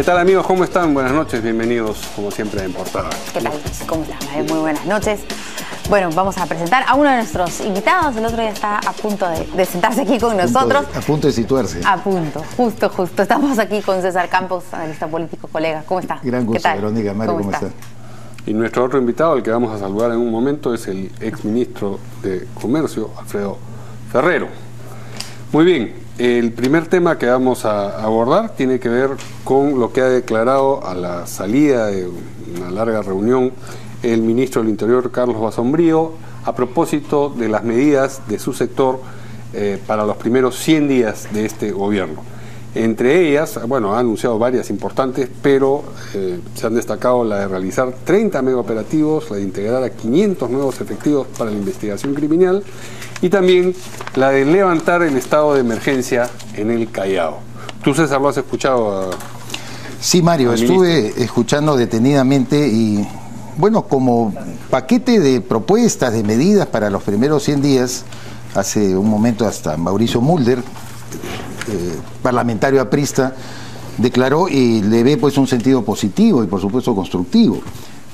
¿Qué tal, amigos? ¿Cómo están? Buenas noches, bienvenidos como siempre en Portada. ¿Qué tal? ¿Cómo están? Muy buenas noches. Bueno, vamos a presentar a uno de nuestros invitados. El otro día está a punto de sentarse aquí con nosotros. A punto de situarse. A punto, justo. Estamos aquí con César Campos, analista político, colega. ¿Cómo está? Gran gusto, Verónica. Mario, ¿cómo está? Y nuestro otro invitado, al que vamos a saludar en un momento, es el exministro de Comercio, Alfredo Ferrero. Muy bien. El primer tema que vamos a abordar tiene que ver con lo que ha declarado a la salida de una larga reunión el ministro del Interior, Carlos Basombrío, a propósito de las medidas de su sector para los primeros 100 días de este gobierno. Entre ellas, bueno, ha anunciado varias importantes, pero se han destacado la de realizar 30 megaoperativos, la de integrar a 500 nuevos efectivos para la investigación criminal y también la de levantar el estado de emergencia en el Callao. ¿Tú, César, lo has escuchado? Sí, Mario, estuve escuchando detenidamente y, bueno, como paquete de propuestas, de medidas para los primeros 100 días, hace un momento hasta Mauricio Mulder, parlamentario aprista, declaró y le ve pues un sentido positivo y por supuesto constructivo.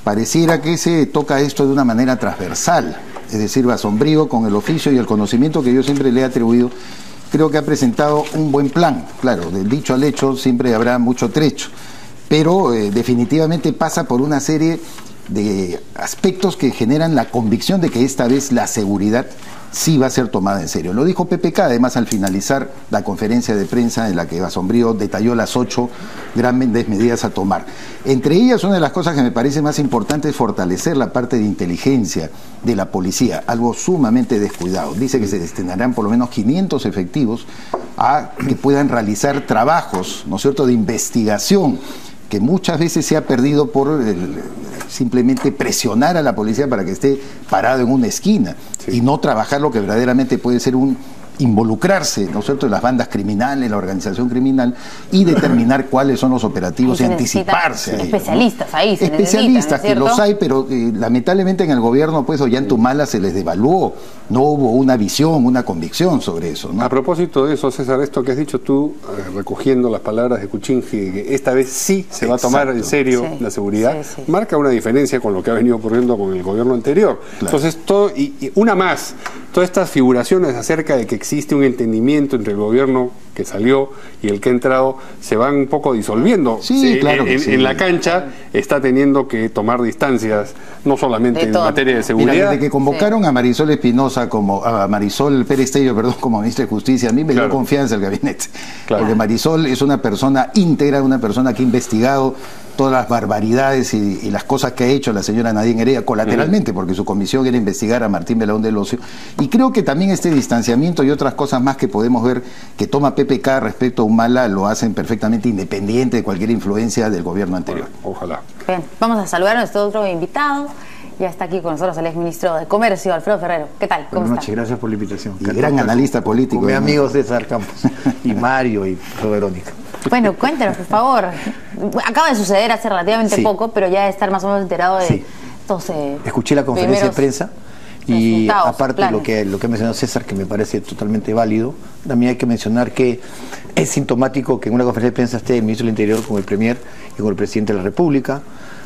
Pareciera que se toca esto de una manera transversal, es decir, Basombrío, con el oficio y el conocimiento que yo siempre le he atribuido, creo que ha presentado un buen plan. Claro, del dicho al hecho siempre habrá mucho trecho, pero definitivamente pasa por una serie de aspectos que generan la convicción de que esta vez la seguridad sí va a ser tomada en serio. Lo dijo PPK, además, al finalizar la conferencia de prensa en la que Basombrío detalló las 8 grandes medidas a tomar. Entre ellas, una de las cosas que me parece más importante es fortalecer la parte de inteligencia de la policía, algo sumamente descuidado. Dice que se destinarán por lo menos 500 efectivos a que puedan realizar trabajos, ¿no es cierto?, de investigación, que muchas veces se ha perdido por simplemente presionar a la policía para que esté parado en una esquina, sí, y no trabajar lo que verdaderamente puede ser involucrarse, ¿no es cierto?, en las bandas criminales, la organización criminal, y determinar cuáles son los operativos y anticiparse. Especialistas, ¿no? Ahí se especialistas, que los hay, pero lamentablemente en el gobierno, pues, Ollantumala se les devaluó, no hubo una visión, una convicción sobre eso, ¿no? A propósito de eso, César, esto que has dicho tú, recogiendo las palabras de Kuczynski, que esta vez sí se va a tomar en serio la seguridad, marca una diferencia con lo que ha venido ocurriendo con el gobierno anterior. Claro. Entonces, todo, y una más, todas estas figuraciones acerca de que existe un entendimiento entre el gobierno que salió y el que ha entrado se van un poco disolviendo. Sí, claro que en la cancha está teniendo que tomar distancias, no solamente en materia de seguridad. Mira, desde que convocaron a Marisol Espinosa a Marisol Pérez Tello, como ministra de Justicia, a mí me dio confianza el gabinete. Claro. Porque Marisol es una persona íntegra, una persona que ha investigado todas las barbaridades y las cosas que ha hecho la señora Nadine Heredia colateralmente, porque su comisión era investigar a Martín Belaúnde del Ocio. Y creo que también este distanciamiento y otras cosas más que podemos ver que toma PPK respecto a Humala lo hacen perfectamente independiente de cualquier influencia del gobierno anterior. Bueno, ojalá. Bien, vamos a saludar a nuestro otro invitado. Ya está aquí con nosotros el exministro de Comercio, Alfredo Ferrero. ¿Qué tal? ¿Cómo Buenas noches, está? gracias por la invitación. Y gran analista político. Con mi amigo César Campos, y Mario, y Verónica. Bueno, cuéntenos, por favor. Acaba de suceder hace relativamente poco, pero ya de estar más o menos enterado de estos escuché la conferencia de prensa y aparte lo que mencionó César, que me parece totalmente válido, también hay que mencionar que es sintomático que en una conferencia de prensa esté el ministro del Interior con el Premier y con el Presidente de la República,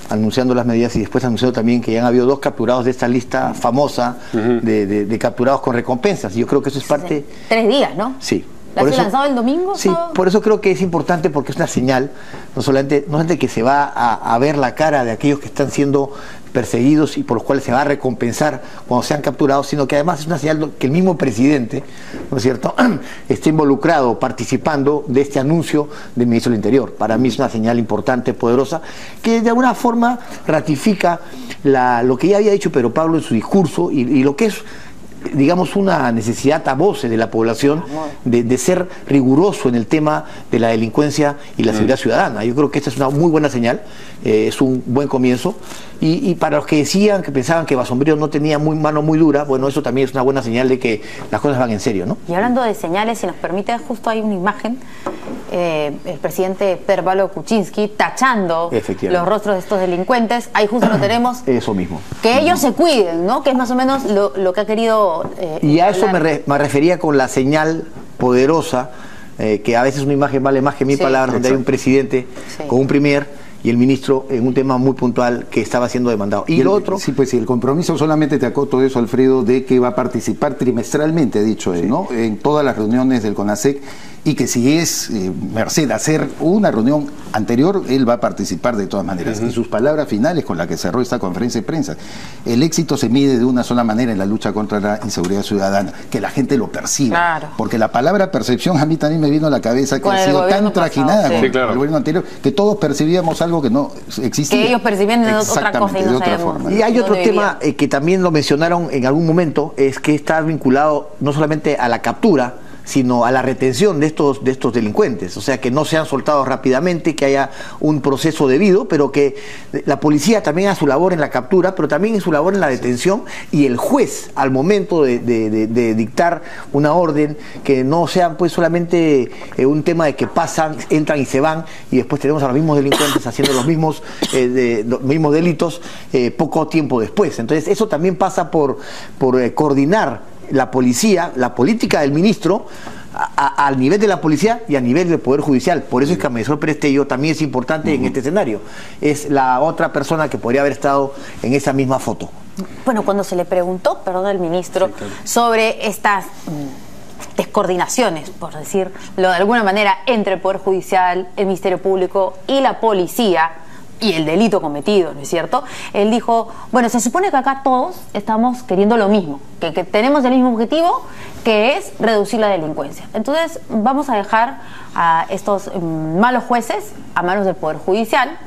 anunciando las medidas y después anunciando también que ya han habido 2 capturados de esta lista famosa de capturados con recompensas. Yo creo que eso es parte... 3 días, ¿no? Sí. ¿La has lanzado el domingo? Sí, por eso creo que es importante, porque es una señal, no solamente que se va a ver la cara de aquellos que están siendo perseguidos y por los cuales se va a recompensar cuando sean capturados, sino que además es una señal que el mismo presidente, ¿no es cierto?, esté involucrado, participando de este anuncio del ministro del Interior. Para mí es una señal importante, poderosa, que de alguna forma ratifica lo que ya había dicho Pedro Pablo en su discurso y lo que es, digamos, una necesidad a voces de la población de ser riguroso en el tema de la delincuencia y la seguridad ciudadana. Yo creo que esta es una muy buena señal, es un buen comienzo. Y para los que decían, que pensaban que Basombrío no tenía mano muy dura, bueno, eso también es una buena señal de que las cosas van en serio, ¿no? Y hablando de señales, si nos permite, justo hay una imagen, el presidente Pedro Pablo Kuczynski tachando los rostros de estos delincuentes. Ahí justo lo tenemos. Eso mismo. Que ellos se cuiden, ¿no? Que es más o menos lo que ha querido... y a eso me refería con la señal poderosa que a veces una imagen vale más que 1000 palabras, donde hay un presidente con un premier y el ministro en un tema muy puntual que estaba siendo demandado. Y lo otro... Sí, pues sí, el compromiso, solamente te acoto eso, Alfredo, de que va a participar trimestralmente, ha dicho él, ¿no? En todas las reuniones del CONASEC, y que si es merced hacer una reunión anterior, él va a participar de todas maneras. Y sus palabras finales con las que cerró esta conferencia de prensa: el éxito se mide de una sola manera en la lucha contra la inseguridad ciudadana, que la gente lo perciba. Claro. Porque la palabra percepción a mí también me vino a la cabeza, que ha sido tan trajinada con el gobierno anterior, que todos percibíamos algo que no existía. Que ellos percibían de otra cosa y no sabemos. Y hay otro tema que también lo mencionaron en algún momento, es que está vinculado no solamente a la captura, sino a la retención de estos delincuentes, o sea, que no sean soltados rápidamente, que haya un proceso debido, pero que la policía también haga su labor en la captura, pero también en su labor en la detención, y el juez al momento de dictar una orden, que no sea pues solamente un tema de que pasan, entran y se van, y después tenemos a los mismos delincuentes haciendo los mismos delitos poco tiempo después. Entonces eso también pasa por coordinar la policía, la política del ministro al nivel de la policía y a nivel del Poder Judicial. Por eso es que Marisol Pérez Tello también es importante en este escenario. Es la otra persona que podría haber estado en esa misma foto. Bueno, cuando se le preguntó, al ministro, sobre estas descoordinaciones, por decirlo de alguna manera, entre el Poder Judicial, el Ministerio Público y la policía, y el delito cometido, ¿no es cierto? Él dijo, bueno, se supone que acá todos estamos queriendo lo mismo, que tenemos el mismo objetivo, que es reducir la delincuencia. Entonces vamos a dejar a estos malos jueces a manos del Poder Judicial,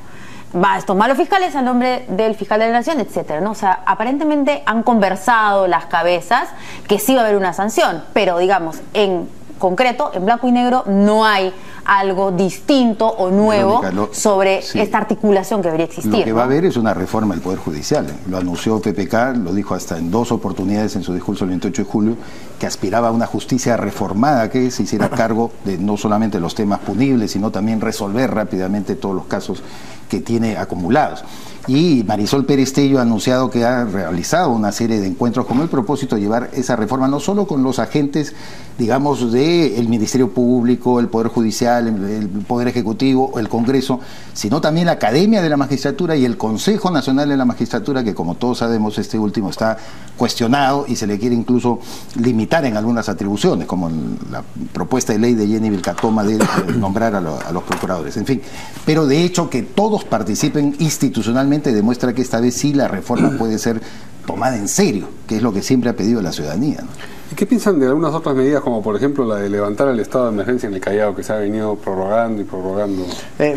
a estos malos fiscales a nombre del fiscal de la Nación, etcétera, ¿no? O sea, aparentemente han conversado las cabezas que sí va a haber una sanción, pero digamos, en concreto, en blanco y negro, no hay algo distinto o nuevo sobre esta articulación que debería existir. Lo que va a haber es una reforma del Poder Judicial. Lo anunció PPK, lo dijo hasta en 2 oportunidades en su discurso el 28 de julio, que aspiraba a una justicia reformada que se hiciera cargo de no solamente los temas punibles, sino también resolver rápidamente todos los casos que tiene acumulados. Y Marisol Pérez Tello ha anunciado que ha realizado una serie de encuentros con el propósito de llevar esa reforma no solo con los agentes, digamos, del Ministerio Público, el Poder Judicial, el Poder Ejecutivo, el Congreso, sino también la Academia de la Magistratura y el Consejo Nacional de la Magistratura, que como todos sabemos este último está cuestionado y se le quiere incluso limitar en algunas atribuciones, como la propuesta de ley de Jenny Vilcatoma de nombrar a los procuradores, en fin. Pero de hecho que todos participen institucionalmente demuestra que esta vez sí la reforma puede ser tomada en serio, que es lo que siempre ha pedido la ciudadanía, ¿no? ¿Y qué piensan de algunas otras medidas, como por ejemplo la de levantar el estado de emergencia en el Callao, que se ha venido prorrogando y prorrogando?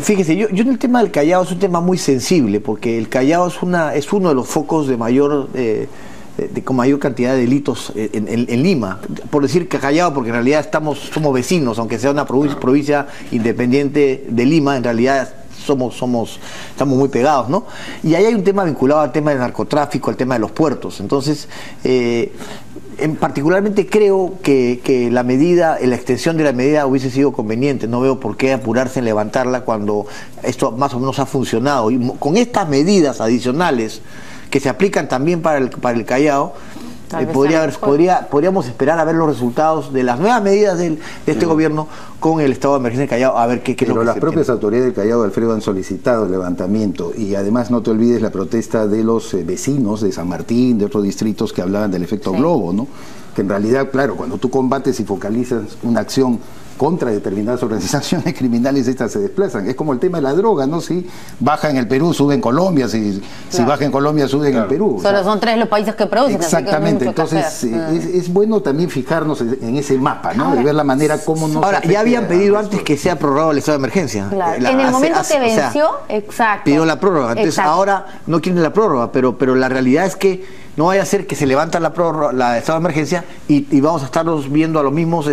Fíjese, yo en el tema del Callao es un tema muy sensible, porque el Callao es uno de los focos de con mayor cantidad de delitos en Lima. Por decir que Callao, porque en realidad somos vecinos, aunque sea una provincia independiente de Lima, en realidad estamos muy pegados, ¿no? Y ahí hay un tema vinculado al tema del narcotráfico, al tema de los puertos. Entonces, particularmente creo que la extensión de la medida hubiese sido conveniente. No veo por qué apurarse en levantarla cuando esto más o menos ha funcionado. Y con estas medidas adicionales que se aplican también para el Callao, podríamos esperar a ver los resultados de las nuevas medidas de este gobierno con el estado de emergencia del Callao, a ver qué es lo que Pero las propias autoridades del Callao, Alfredo, han solicitado el levantamiento, y además no te olvides la protesta de los vecinos de San Martín, de otros distritos que hablaban del efecto globo, ¿no? Que en realidad, claro, cuando tú combates y focalizas una acción contra determinadas organizaciones criminales, estas se desplazan. Es como el tema de la droga, ¿no? Si baja en el Perú, sube en Colombia, si baja en Colombia, sube en el Perú. Solo son 3 los países que producen. Exactamente, entonces es bueno también fijarnos en ese mapa, ¿no? De ver la manera como nos... Ahora, ya habían pedido antes que sea prorrogado el estado de emergencia. Claro. En el momento que venció, exacto. Pidieron la prórroga, entonces ahora no quieren la prórroga, pero la realidad es que no vaya a ser que se levanta la prórroga, la estado de emergencia, y vamos a estarnos viendo a los mismos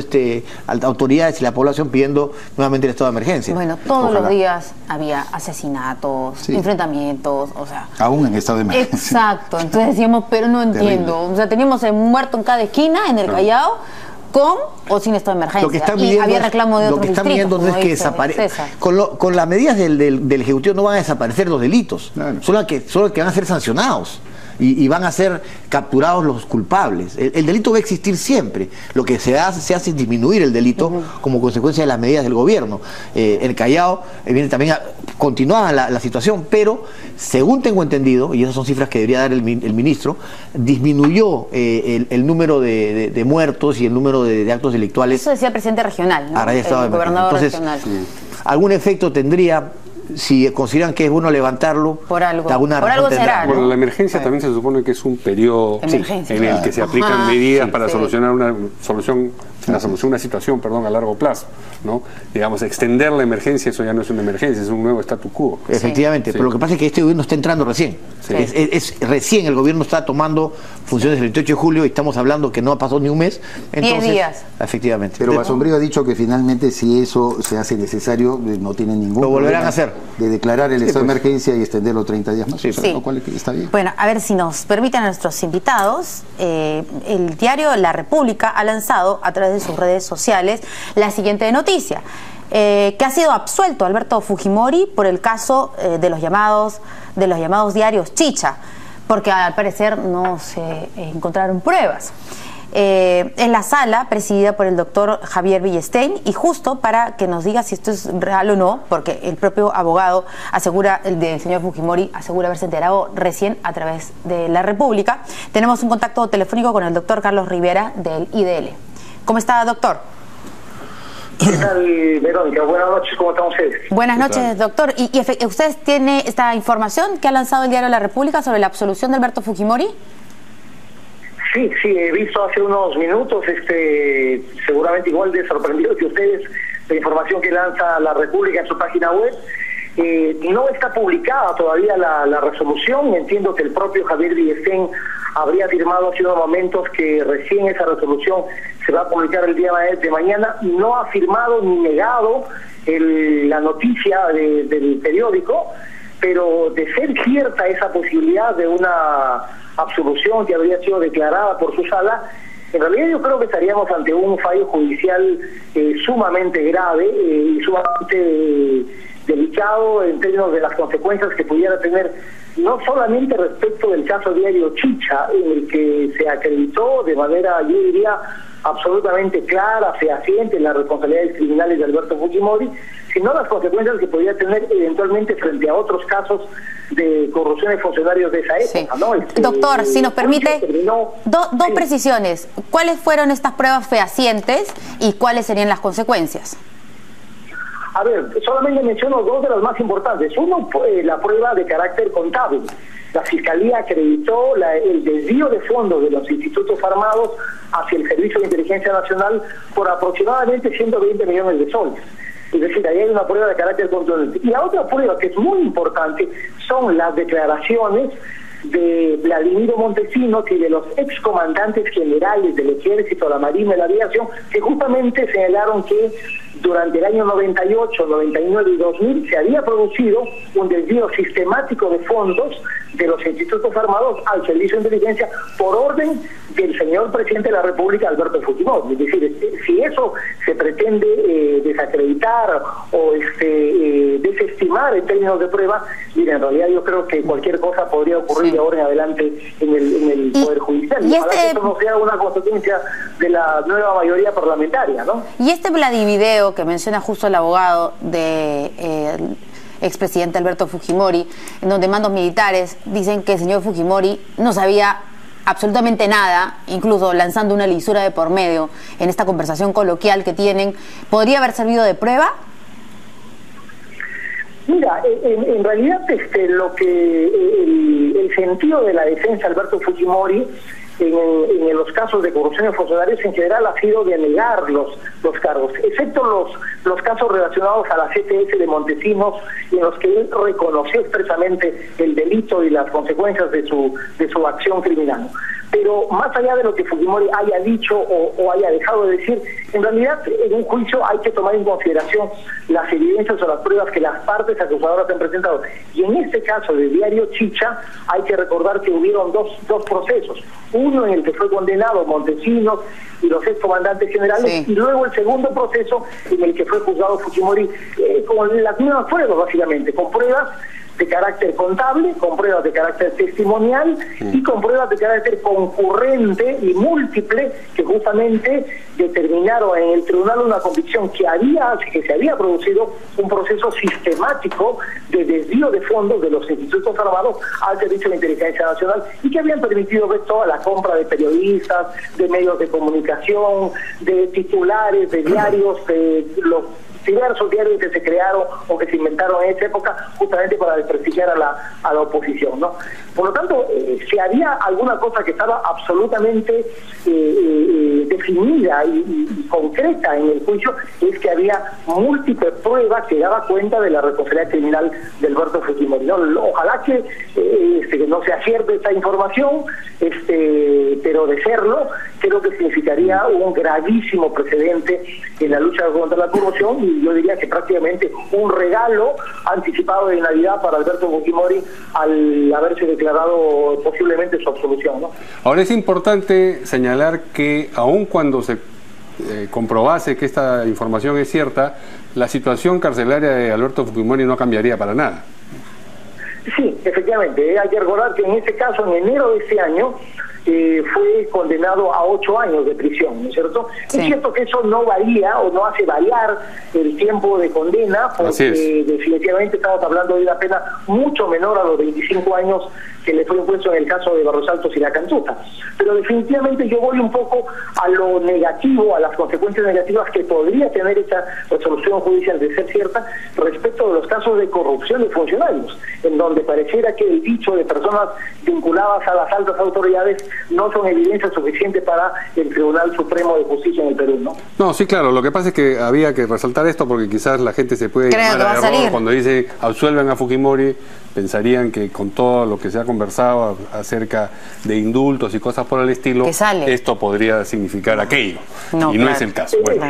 autoridades y la población pidiendo nuevamente el estado de emergencia. Bueno, todos los días había asesinatos, enfrentamientos, o sea... Aún en estado de emergencia. Exacto, entonces decíamos, pero no entiendo. Terrible. O sea, teníamos un muerto en cada esquina en el Callao, con o sin estado de emergencia. Lo que están midiendo, había reclamo de otros distritos. Lo que están midiendo no es que desaparezca. Con las medidas del Ejecutivo no van a desaparecer los delitos, solo que van a ser sancionados. y van a ser capturados los culpables. El delito va a existir siempre. Lo que se hace es disminuir el delito como consecuencia de las medidas del gobierno. El Callao viene también continuaba la situación, pero según tengo entendido, y esas son cifras que debería dar el ministro, disminuyó el número de muertos y el número de actos delictuales. Eso decía el presidente regional, ¿no? El gobernador regional. Algún efecto tendría, si consideran que es bueno levantarlo, por algo, alguna por razón algo será, Bueno, ¿no? la emergencia también se supone que es un periodo en el que se aplican medidas para solucionar una situación, a largo plazo, ¿no? Digamos, extender la emergencia, eso ya no es una emergencia, es un nuevo statu quo. Efectivamente, pero lo que pasa es que este gobierno está entrando recién. Recién el gobierno está tomando funciones el 28 de julio y estamos hablando que no ha pasado ni un mes. Entonces, 10 días. Efectivamente. Pero Basombrío ha dicho que finalmente si eso se hace necesario, no tiene ningún Lo volverán problema a hacer. de declarar el estado de emergencia y extenderlo 30 días más. Lo cual está bien. Bueno, a ver si nos permiten a nuestros invitados. El diario La República ha lanzado a través de sus redes sociales la siguiente noticia. Que ha sido absuelto Alberto Fujimori por el caso de los llamados diarios Chicha, porque al parecer no se encontraron pruebas. En la sala presidida por el doctor Javier Villestein, y justo para que nos diga si esto es real o no, porque el propio abogado asegura, el del señor Fujimori, asegura haberse enterado recién a través de La República, tenemos un contacto telefónico con el doctor Carlos Rivera del IDL. ¿Cómo está, doctor? ¿Qué tal, Verónica? Buenas noches, ¿cómo están ustedes? Buenas noches, doctor. ¿Y usted tiene esta información que ha lanzado el diario La República sobre la absolución de Alberto Fujimori? Sí, he visto hace unos minutos, seguramente igual de sorprendido que ustedes, la información que lanza La República en su página web. No está publicada todavía la resolución. Entiendo que el propio Javier Villestein habría firmado hace unos momentos que recién esa resolución se va a publicar el día de mañana. No ha firmado ni negado la noticia del periódico, pero de ser cierta esa posibilidad de una absolución que habría sido declarada por su sala, en realidad yo creo que estaríamos ante un fallo judicial sumamente grave y sumamente delicado en términos de las consecuencias que pudiera tener, no solamente respecto del caso diario Chicha, en el que se acreditó de manera, yo diría, absolutamente clara, fehaciente, las responsabilidades criminales de Alberto Fujimori, sino las consecuencias que podría tener eventualmente frente a otros casos de corrupción de funcionarios de esa época, ¿no? Doctor, si nos permite, dos precisiones. ¿Cuáles fueron estas pruebas fehacientes y cuáles serían las consecuencias? A ver, solamente menciono dos de las más importantes. Uno, la prueba de carácter contable. La Fiscalía acreditó el desvío de fondos de los institutos armados hacia el Servicio de Inteligencia Nacional por aproximadamente 120 millones de soles. Es decir, ahí hay una prueba de carácter contundente. Y la otra prueba, que es muy importante, son las declaraciones de Vladimiro Montesinos y de los excomandantes generales del Ejército, la Marina y la Aviación, que justamente señalaron que durante el año 98, 99 y 2000 se había producido un desvío sistemático de fondos de los institutos armados al Servicio de Inteligencia por orden del señor presidente de la República, Alberto Fujimori. Es decir, si eso se pretende desacreditar o desestimar en términos de prueba, mira, en realidad yo creo que cualquier cosa podría ocurrir de ahora en adelante en el Poder Judicial. Y ojalá que eso no sea una consecuencia de la nueva mayoría parlamentaria, ¿no? Y este Vladivideo que menciona justo el abogado de expresidente Alberto Fujimori, en donde mandos militares dicen que el señor Fujimori no sabía absolutamente nada, incluso lanzando una lisura de por medio en esta conversación coloquial que tienen, ¿podría haber servido de prueba? Mira, en realidad lo que el sentido de la defensa de Alberto Fujimori en los casos de corrupción de funcionarios en general ha sido de negar los cargos, excepto los casos relacionados a la CTS de Montesinos, en los que él reconoció expresamente el delito y las consecuencias de su acción criminal. Pero más allá de lo que Fujimori haya dicho o haya dejado de decir, en realidad en un juicio hay que tomar en consideración las evidencias o las pruebas que las partes acusadoras han presentado. Y en este caso del diario Chicha hay que recordar que hubieron dos procesos. Uno en el que fue condenado Montesinos y los excomandantes generales, y luego el segundo proceso en el que fue juzgado Fujimori con las mismas pruebas, básicamente, con pruebas de carácter contable, con pruebas de carácter testimonial y con pruebas de carácter concurrente y múltiple que justamente determinaron en el tribunal una convicción que se había producido un proceso sistemático de desvío de fondos de los institutos armados al Servicio de Inteligencia Nacional y que habían permitido ver toda la compra de periodistas, de medios de comunicación, de titulares, de diarios, de los diversos diarios que se crearon o que se inventaron en esa época justamente para desprestigiar a la oposición, ¿no? Por lo tanto, si había alguna cosa que estaba absolutamente definida y concreta en el juicio, es que había múltiples pruebas que daba cuenta de la responsabilidad criminal de Alberto Fujimori, ¿no? Ojalá que no se acierte esta información, pero de serlo, creo que significaría un gravísimo precedente en la lucha contra la corrupción y yo diría que prácticamente un regalo anticipado de Navidad para Alberto Fujimori al haberse declarado posiblemente su absolución, ¿no? Ahora es importante señalar que aun cuando se comprobase que esta información es cierta, la situación carcelaria de Alberto Fujimori no cambiaría para nada. Sí, efectivamente, hay que recordar que en este caso, en enero de este año, fue condenado a 8 años de prisión, ¿no es cierto? Sí. Es cierto que eso no varía o no hace variar el tiempo de condena, porque definitivamente estamos hablando de una pena mucho menor a los 25 años que le fue impuesto en el caso de Barros Altos y La Cantuta. Pero definitivamente yo voy un poco a lo negativo, a las consecuencias negativas que podría tener esta resolución judicial de ser cierta respecto de los casos de corrupción de funcionarios, en donde pareciera que el dicho de personas vinculadas a las altas autoridades no son evidencia suficiente para el Tribunal Supremo de Justicia en el Perú, ¿no? No, sí, claro, lo que pasa es que había que resaltar esto porque quizás la gente se puede llamar a error cuando dice absuelven a Fujimori, pensarían que con todo lo que se ha conversado acerca de indultos y cosas por el estilo, esto podría significar aquello, y no es el caso. Bueno,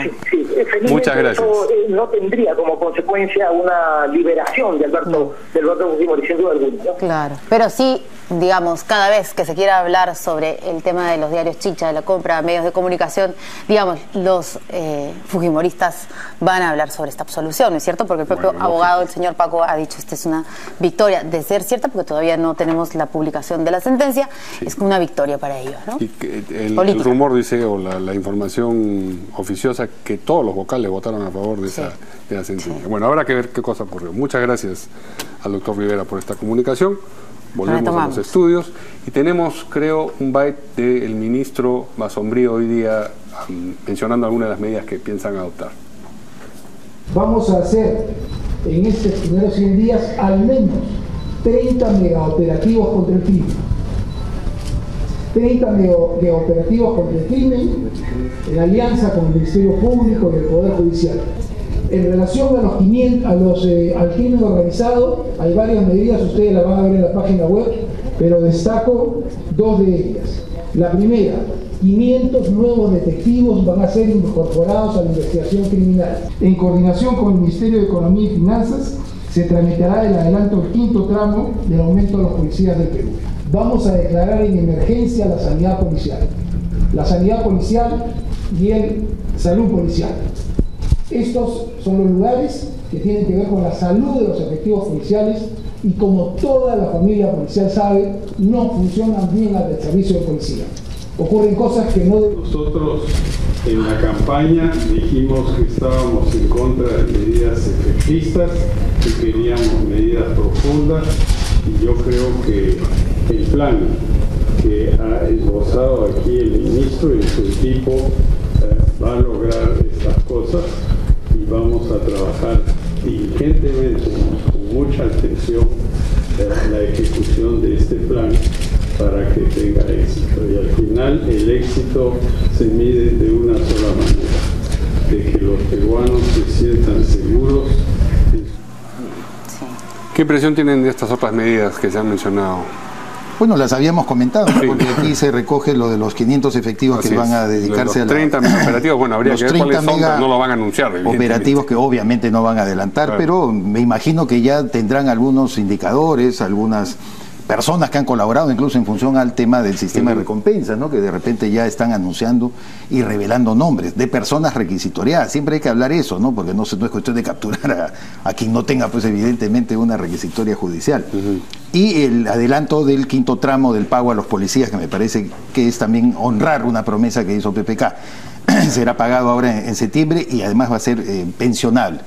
muchas gracias. Eso no tendría como consecuencia una liberación de Alberto Fujimori, sin duda alguna, ¿no? Claro, pero sí, digamos, cada vez que se quiera hablar sobre el tema de los diarios chicha, de la compra de medios de comunicación, digamos, los fujimoristas van a hablar sobre esta absolución, ¿no es cierto? Porque el propio abogado, el señor Paco, ha dicho esta es una victoria de ser cierta, porque todavía no tenemos la publicación de la sentencia, es una victoria para ellos, ¿no? Y el rumor dice, o la información oficiosa, que todos los vocales votaron a favor de la sentencia. Bueno, habrá que ver qué cosa ocurrió. Muchas gracias al doctor Rivera por esta comunicación. Volvemos a los estudios y tenemos, creo, un byte del ministro Basombrío hoy día mencionando algunas de las medidas que piensan adoptar. Vamos a hacer en estos primeros 100 días al menos 30 megaoperativos contra el crimen. 30 megaoperativos contra el crimen en alianza con el Ministerio Público y el Poder Judicial. En relación a los 500, al crimen organizado, hay varias medidas, ustedes las van a ver en la página web, pero destaco 2 de ellas. La primera, 500 nuevos detectivos van a ser incorporados a la investigación criminal. En coordinación con el Ministerio de Economía y Finanzas, se tramitará el adelanto del 5º tramo del aumento de los policías del Perú. Vamos a declarar en emergencia la sanidad policial. La sanidad policial y el salud policial. Estos son los lugares que tienen que ver con la salud de los efectivos policiales y como toda la familia policial sabe, no funcionan bien las del servicio de policía. Ocurren cosas que no... Nosotros en la campaña dijimos que estábamos en contra de medidas efectistas, que queríamos medidas profundas y yo creo que el plan que ha esbozado aquí el ministro y su equipo va a lograr estas cosas y vamos a trabajar diligentemente, con mucha atención, la ejecución de este plan para que tenga éxito. Y al final el éxito se mide de una sola manera, de que los peruanos se sientan seguros. ¿Qué impresión tienen de estas otras medidas que se han mencionado? Bueno, las habíamos comentado, porque aquí se recoge lo de los 500 efectivos que van a dedicarse a los 30 operativos, bueno, habría que ver cuáles son, pero no lo van a anunciar. Operativos que obviamente no van a adelantar, pero me imagino que ya tendrán algunos indicadores, algunas personas que han colaborado incluso en función al tema del sistema de recompensas, ¿no? Que de repente ya están anunciando y revelando nombres de personas requisitoriadas. Siempre hay que hablar eso, ¿no? Porque no es cuestión de capturar a quien no tenga, pues evidentemente, una requisitoria judicial. Y el adelanto del quinto tramo del pago a los policías, que me parece que es también honrar una promesa que hizo PPK. Será pagado ahora en septiembre y además va a ser pensionable.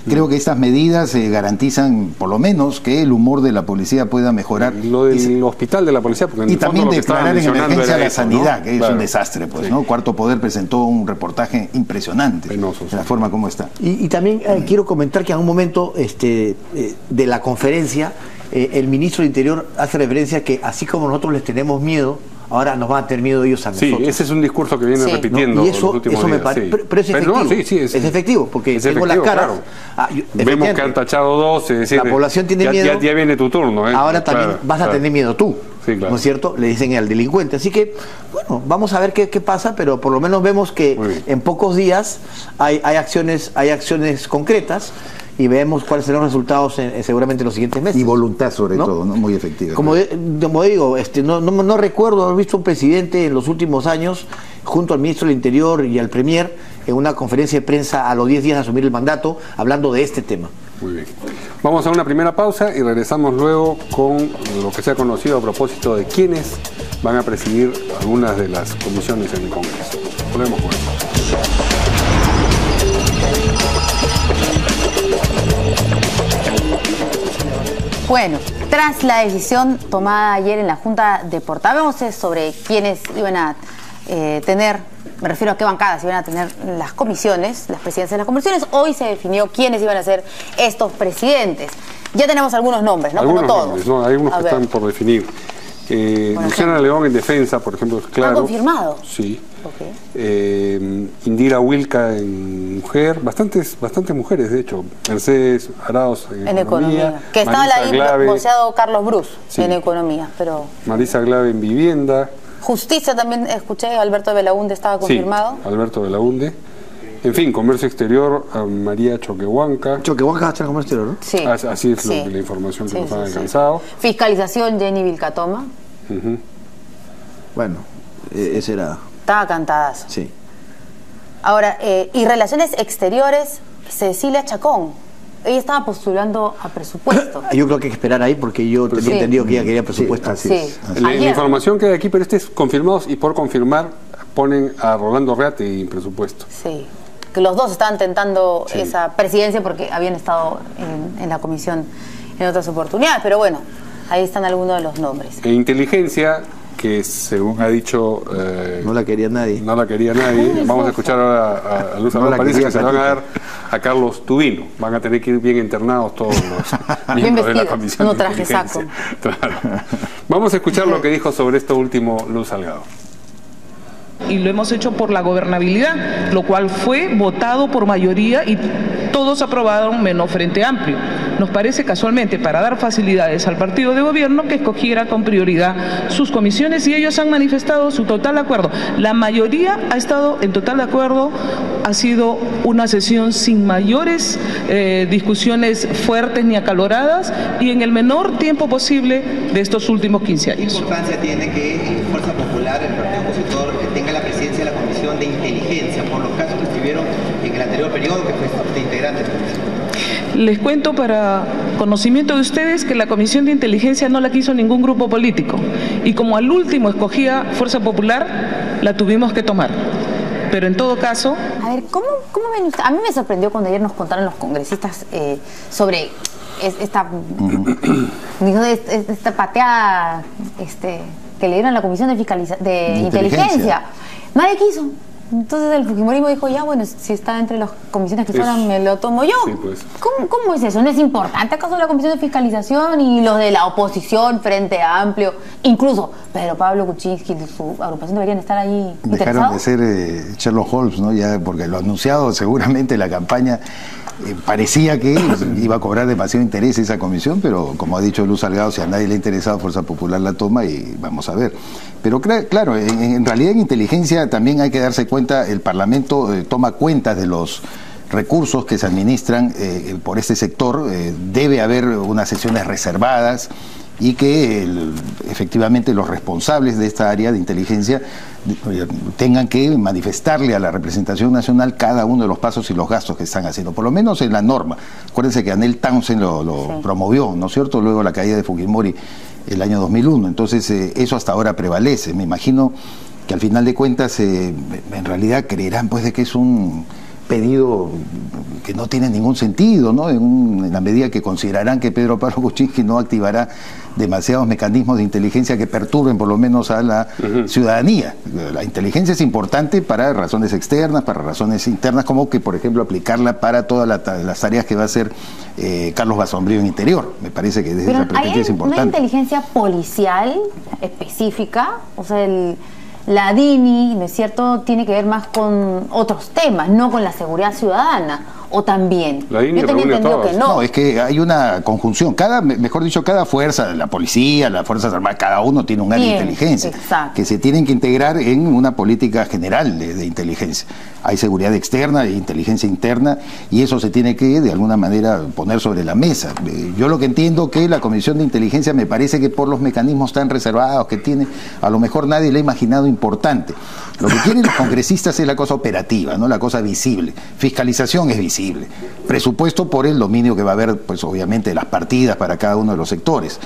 Creo que estas medidas garantizan, por lo menos, que el humor de la policía pueda mejorar. Lo del hospital de la policía, porque en y el fondo también lo que declarar en emergencia la sanidad, ¿no? Que claro. es un desastre, pues, ¿no? Cuarto Poder presentó un reportaje impresionante penoso, de la forma como está. Y también quiero comentar que en un momento de la conferencia, el ministro del Interior hace referencia a que así como nosotros les tenemos miedo, ahora nos van a tener miedo ellos a nosotros. Sí, ese es un discurso que viene repitiendo, ¿no? Y eso, los últimos eso me días, parece, sí. pero es efectivo. No, sí, es efectivo, porque es tengo efectivo, las caras. claro. Vemos que han tachado dos, es decir, la población tiene miedo. Ya viene tu turno. Ahora también vas a tener miedo tú. Sí, claro. ¿No es cierto? Le dicen al delincuente. Así que, bueno, vamos a ver qué pasa, pero por lo menos vemos que en pocos días hay acciones concretas. Y vemos cuáles serán los resultados seguramente en los siguientes meses. Y voluntad sobre todo, ¿no? Muy efectiva. Como digo, no recuerdo haber visto un presidente en los últimos años, junto al ministro del Interior y al Premier, en una conferencia de prensa a los 10 días de asumir el mandato, hablando de este tema. Muy bien. Vamos a una primera pausa y regresamos luego con lo que se ha conocido a propósito de quiénes van a presidir algunas de las comisiones en el Congreso. Volvemos con eso. Bueno, tras la decisión tomada ayer en la Junta de Portavoces sobre quiénes iban a tener, me refiero a qué bancadas iban a tener las comisiones, las presidencias de las comisiones, hoy se definió quiénes iban a ser estos presidentes. Ya tenemos algunos nombres, ¿no? Algunos Como todos. nombres, ¿no? Hay unos que están por definir. Luciana León en defensa, por ejemplo, es claro. ¿Ha confirmado? Sí. Okay. Indira Wilca en mujer, bastantes mujeres, de hecho. Mercedes Arauz en economía. Que estaba ahí boceado Carlos Brus en economía, pero... Marisa Glave en vivienda. Justicia también escuché, Alberto Belaunde estaba confirmado. Sí, Alberto Belaunde. En fin, comercio exterior, a María Choquehuanca. Choquehuanca va a estar en comercio exterior, ¿no? Sí. Así es la información que nos han alcanzado. Fiscalización, Jenny Vilcatoma. Bueno, ese era... Estaba cantadazo. Sí. Ahora, y relaciones exteriores, Cecilia Chacón. Ella estaba postulando a presupuesto. Yo creo que hay que esperar ahí porque yo tenía entendido que ella quería presupuesto. La información que hay aquí, pero es confirmados y por confirmar ponen a Rolando Reate en presupuesto. Sí. Que los dos estaban tentando esa presidencia porque habían estado en la comisión en otras oportunidades. Pero bueno, ahí están algunos de los nombres. En inteligencia, que según ha dicho... no la quería nadie. No la quería nadie. Vamos a escuchar ahora a Luz Algado. Parece que se van a dar a Carlos Tubino. Van a tener que ir bien internados todos los miembros de la comisión de inteligencia. Saco. Claro. Vamos a escuchar lo que dijo sobre esto último Luz Salgado. Y lo hemos hecho por la gobernabilidad, lo cual fue votado por mayoría y todos aprobaron menos Frente Amplio. Nos parece casualmente, para dar facilidades al partido de gobierno, que escogiera con prioridad sus comisiones y ellos han manifestado su total acuerdo. La mayoría ha estado en total acuerdo, ha sido una sesión sin mayores discusiones fuertes ni acaloradas y en el menor tiempo posible de estos últimos 15 años. ¿Qué importancia tiene que Fuerza Popular, el partido opositor, tenga la presidencia de la Comisión de Inteligencia por los casos que estuvieron en el anterior periodo, que fue de integrante de la comisión? Les cuento para conocimiento de ustedes que la Comisión de Inteligencia no la quiso ningún grupo político y como al último escogía Fuerza Popular, la tuvimos que tomar. Pero en todo caso... A ver, ¿cómo ven ustedes? A mí me sorprendió cuando ayer nos contaron los congresistas sobre esta pateada que le dieron a la Comisión de Inteligencia. Nadie quiso. Entonces el fujimorismo dijo, ya bueno, si está entre las comisiones que fueran, me lo tomo yo. Sí, pues. ¿Cómo es eso? ¿No es importante acaso la Comisión de Fiscalización y los de la oposición, Frente Amplio, incluso Pedro Pablo Kuczynski y su agrupación deberían estar ahí dejaron interesados? de ser Sherlock Holmes, ¿no? Ya, porque lo anunciado seguramente la campaña parecía que iba a cobrar demasiado interés esa comisión, pero como ha dicho Luz Salgado, si a nadie le ha interesado, Fuerza Popular la toma y vamos a ver. Pero claro, en realidad en inteligencia también hay que darse cuenta, el Parlamento toma cuenta de los recursos que se administran por este sector, debe haber unas sesiones reservadas y que efectivamente los responsables de esta área de inteligencia tengan que manifestarle a la representación nacional cada uno de los pasos y los gastos que están haciendo, por lo menos en la norma. Acuérdense que Anel Townsend lo promovió, ¿no es cierto?, luego de la caída de Fujimori el año 2001, entonces eso hasta ahora prevalece. Me imagino que al final de cuentas en realidad creerán pues de que es un pedido que no tiene ningún sentido, ¿no? En la medida que considerarán que Pedro Pablo Kuczynski no activará demasiados mecanismos de inteligencia que perturben por lo menos a la ciudadanía. La inteligencia es importante para razones externas, para razones internas, como que por ejemplo aplicarla para todas las tareas que va a hacer Carlos Basombrío en Interior. Me parece que desde esa perspectiva es importante. ¿Hay una inteligencia policial específica? O sea, la DINI, ¿no es cierto?, tiene que ver más con otros temas, no con la seguridad ciudadana, o también. La DINI yo tenía entendido que no. No, es que hay una conjunción. Mejor dicho, cada fuerza, la policía, las Fuerzas Armadas, cada uno tiene un área de inteligencia que se tienen que integrar en una política general de inteligencia. Hay seguridad externa e inteligencia interna y eso se tiene que de alguna manera poner sobre la mesa. Yo lo que entiendo que la Comisión de Inteligencia me parece que por los mecanismos tan reservados que tiene, a lo mejor nadie le ha imaginado importante. Lo que quieren los congresistas es la cosa operativa, ¿no? La cosa visible. Fiscalización es visible. Presupuesto por el dominio que va a haber, pues obviamente, las partidas para cada uno de los sectores.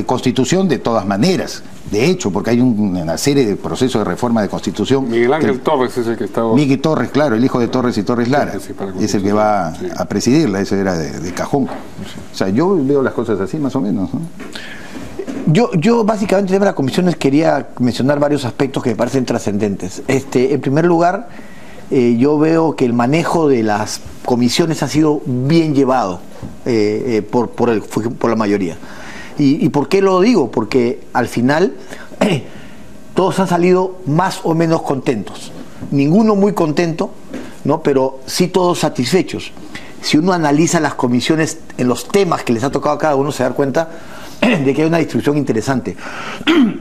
Constitución de todas maneras. De hecho, porque hay una serie de procesos de reforma de Constitución. Miguel Ángel Torres es el que estaba... Miguel Torres, claro, el hijo de Torres y Torres Lara. Es el que va a presidirla, ese era de cajón. O sea, yo veo las cosas así más o menos, ¿no? Yo básicamente en las comisiones quería mencionar varios aspectos que me parecen trascendentes. En primer lugar, yo veo que el manejo de las comisiones ha sido bien llevado por la mayoría. ¿Y por qué lo digo? Porque al final todos han salido más o menos contentos. Ninguno muy contento, ¿no? Pero sí todos satisfechos. Si uno analiza las comisiones en los temas que les ha tocado a cada uno, se da cuenta de que hay una distribución interesante.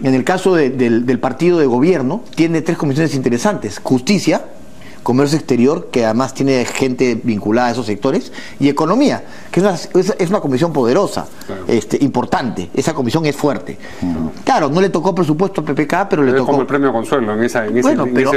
En el caso del partido de gobierno, tiene 3 comisiones interesantes: Justicia, Comercio Exterior, que además tiene gente vinculada a esos sectores, y Economía, que es una comisión poderosa, claro, importante. Esa comisión es fuerte. Claro, no le tocó presupuesto al PPK, pero le tocó... como el premio Consuelo, en ese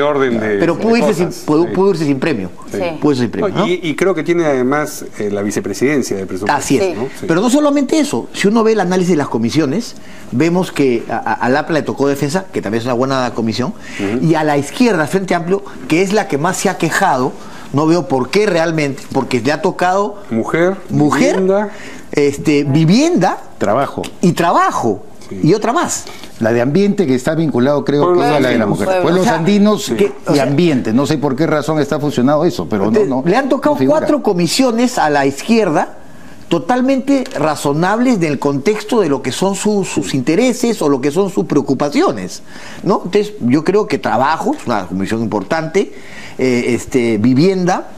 orden de... Pero pudo irse sin premio. Sí. Pudo irse sin premio, ¿no? Y creo que tiene además la vicepresidencia de presupuesto. Así es. ¿no? Sí. Pero no solamente eso. Si uno ve el análisis de las comisiones, vemos que a LAPLA le tocó Defensa, que también es una buena comisión, y a la izquierda, Frente Amplio, que es la que más se ha quejado. No veo por qué realmente, porque le ha tocado mujer, vivienda, trabajo y otra más. La de ambiente, que está vinculado, creo que a la de la mujer. Pueblos andinos y ambiente. No sé por qué razón está fusionado eso, pero no. Le han tocado 4 comisiones a la izquierda totalmente razonables en el contexto de lo que son sus intereses o lo que son sus preocupaciones, ¿no? Entonces, yo creo que trabajo es una comisión importante, vivienda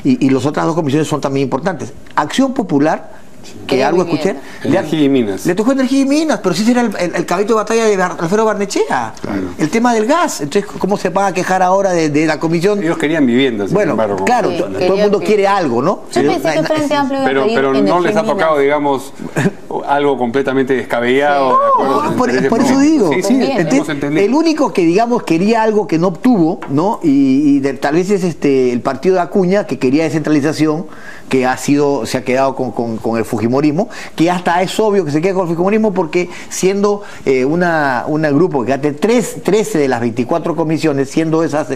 y las otras 2 comisiones son también importantes. Acción Popular, que algo escuché, Energía y Minas. Le tocó Energía y Minas, pero sí será el caballito de batalla de Alfredo Barnechea. Claro. El tema del gas. Entonces, ¿cómo se va a quejar ahora de la comisión? Ellos querían viviendas. Bueno, embargo, claro, todo el mundo quiere algo, ¿no? Yo pensé que Frente Amplio iba a pedir pero no les ha tocado, digamos, algo completamente descabellado. No, por eso digo. Sí, el único que, digamos, quería algo que no obtuvo, ¿no? Tal vez es el partido de Acuña, que quería descentralización, que se ha quedado con el fujimorismo, que hasta es obvio que se queda con el fujimorismo, porque siendo un grupo que hace 13 de las 24 comisiones, siendo esa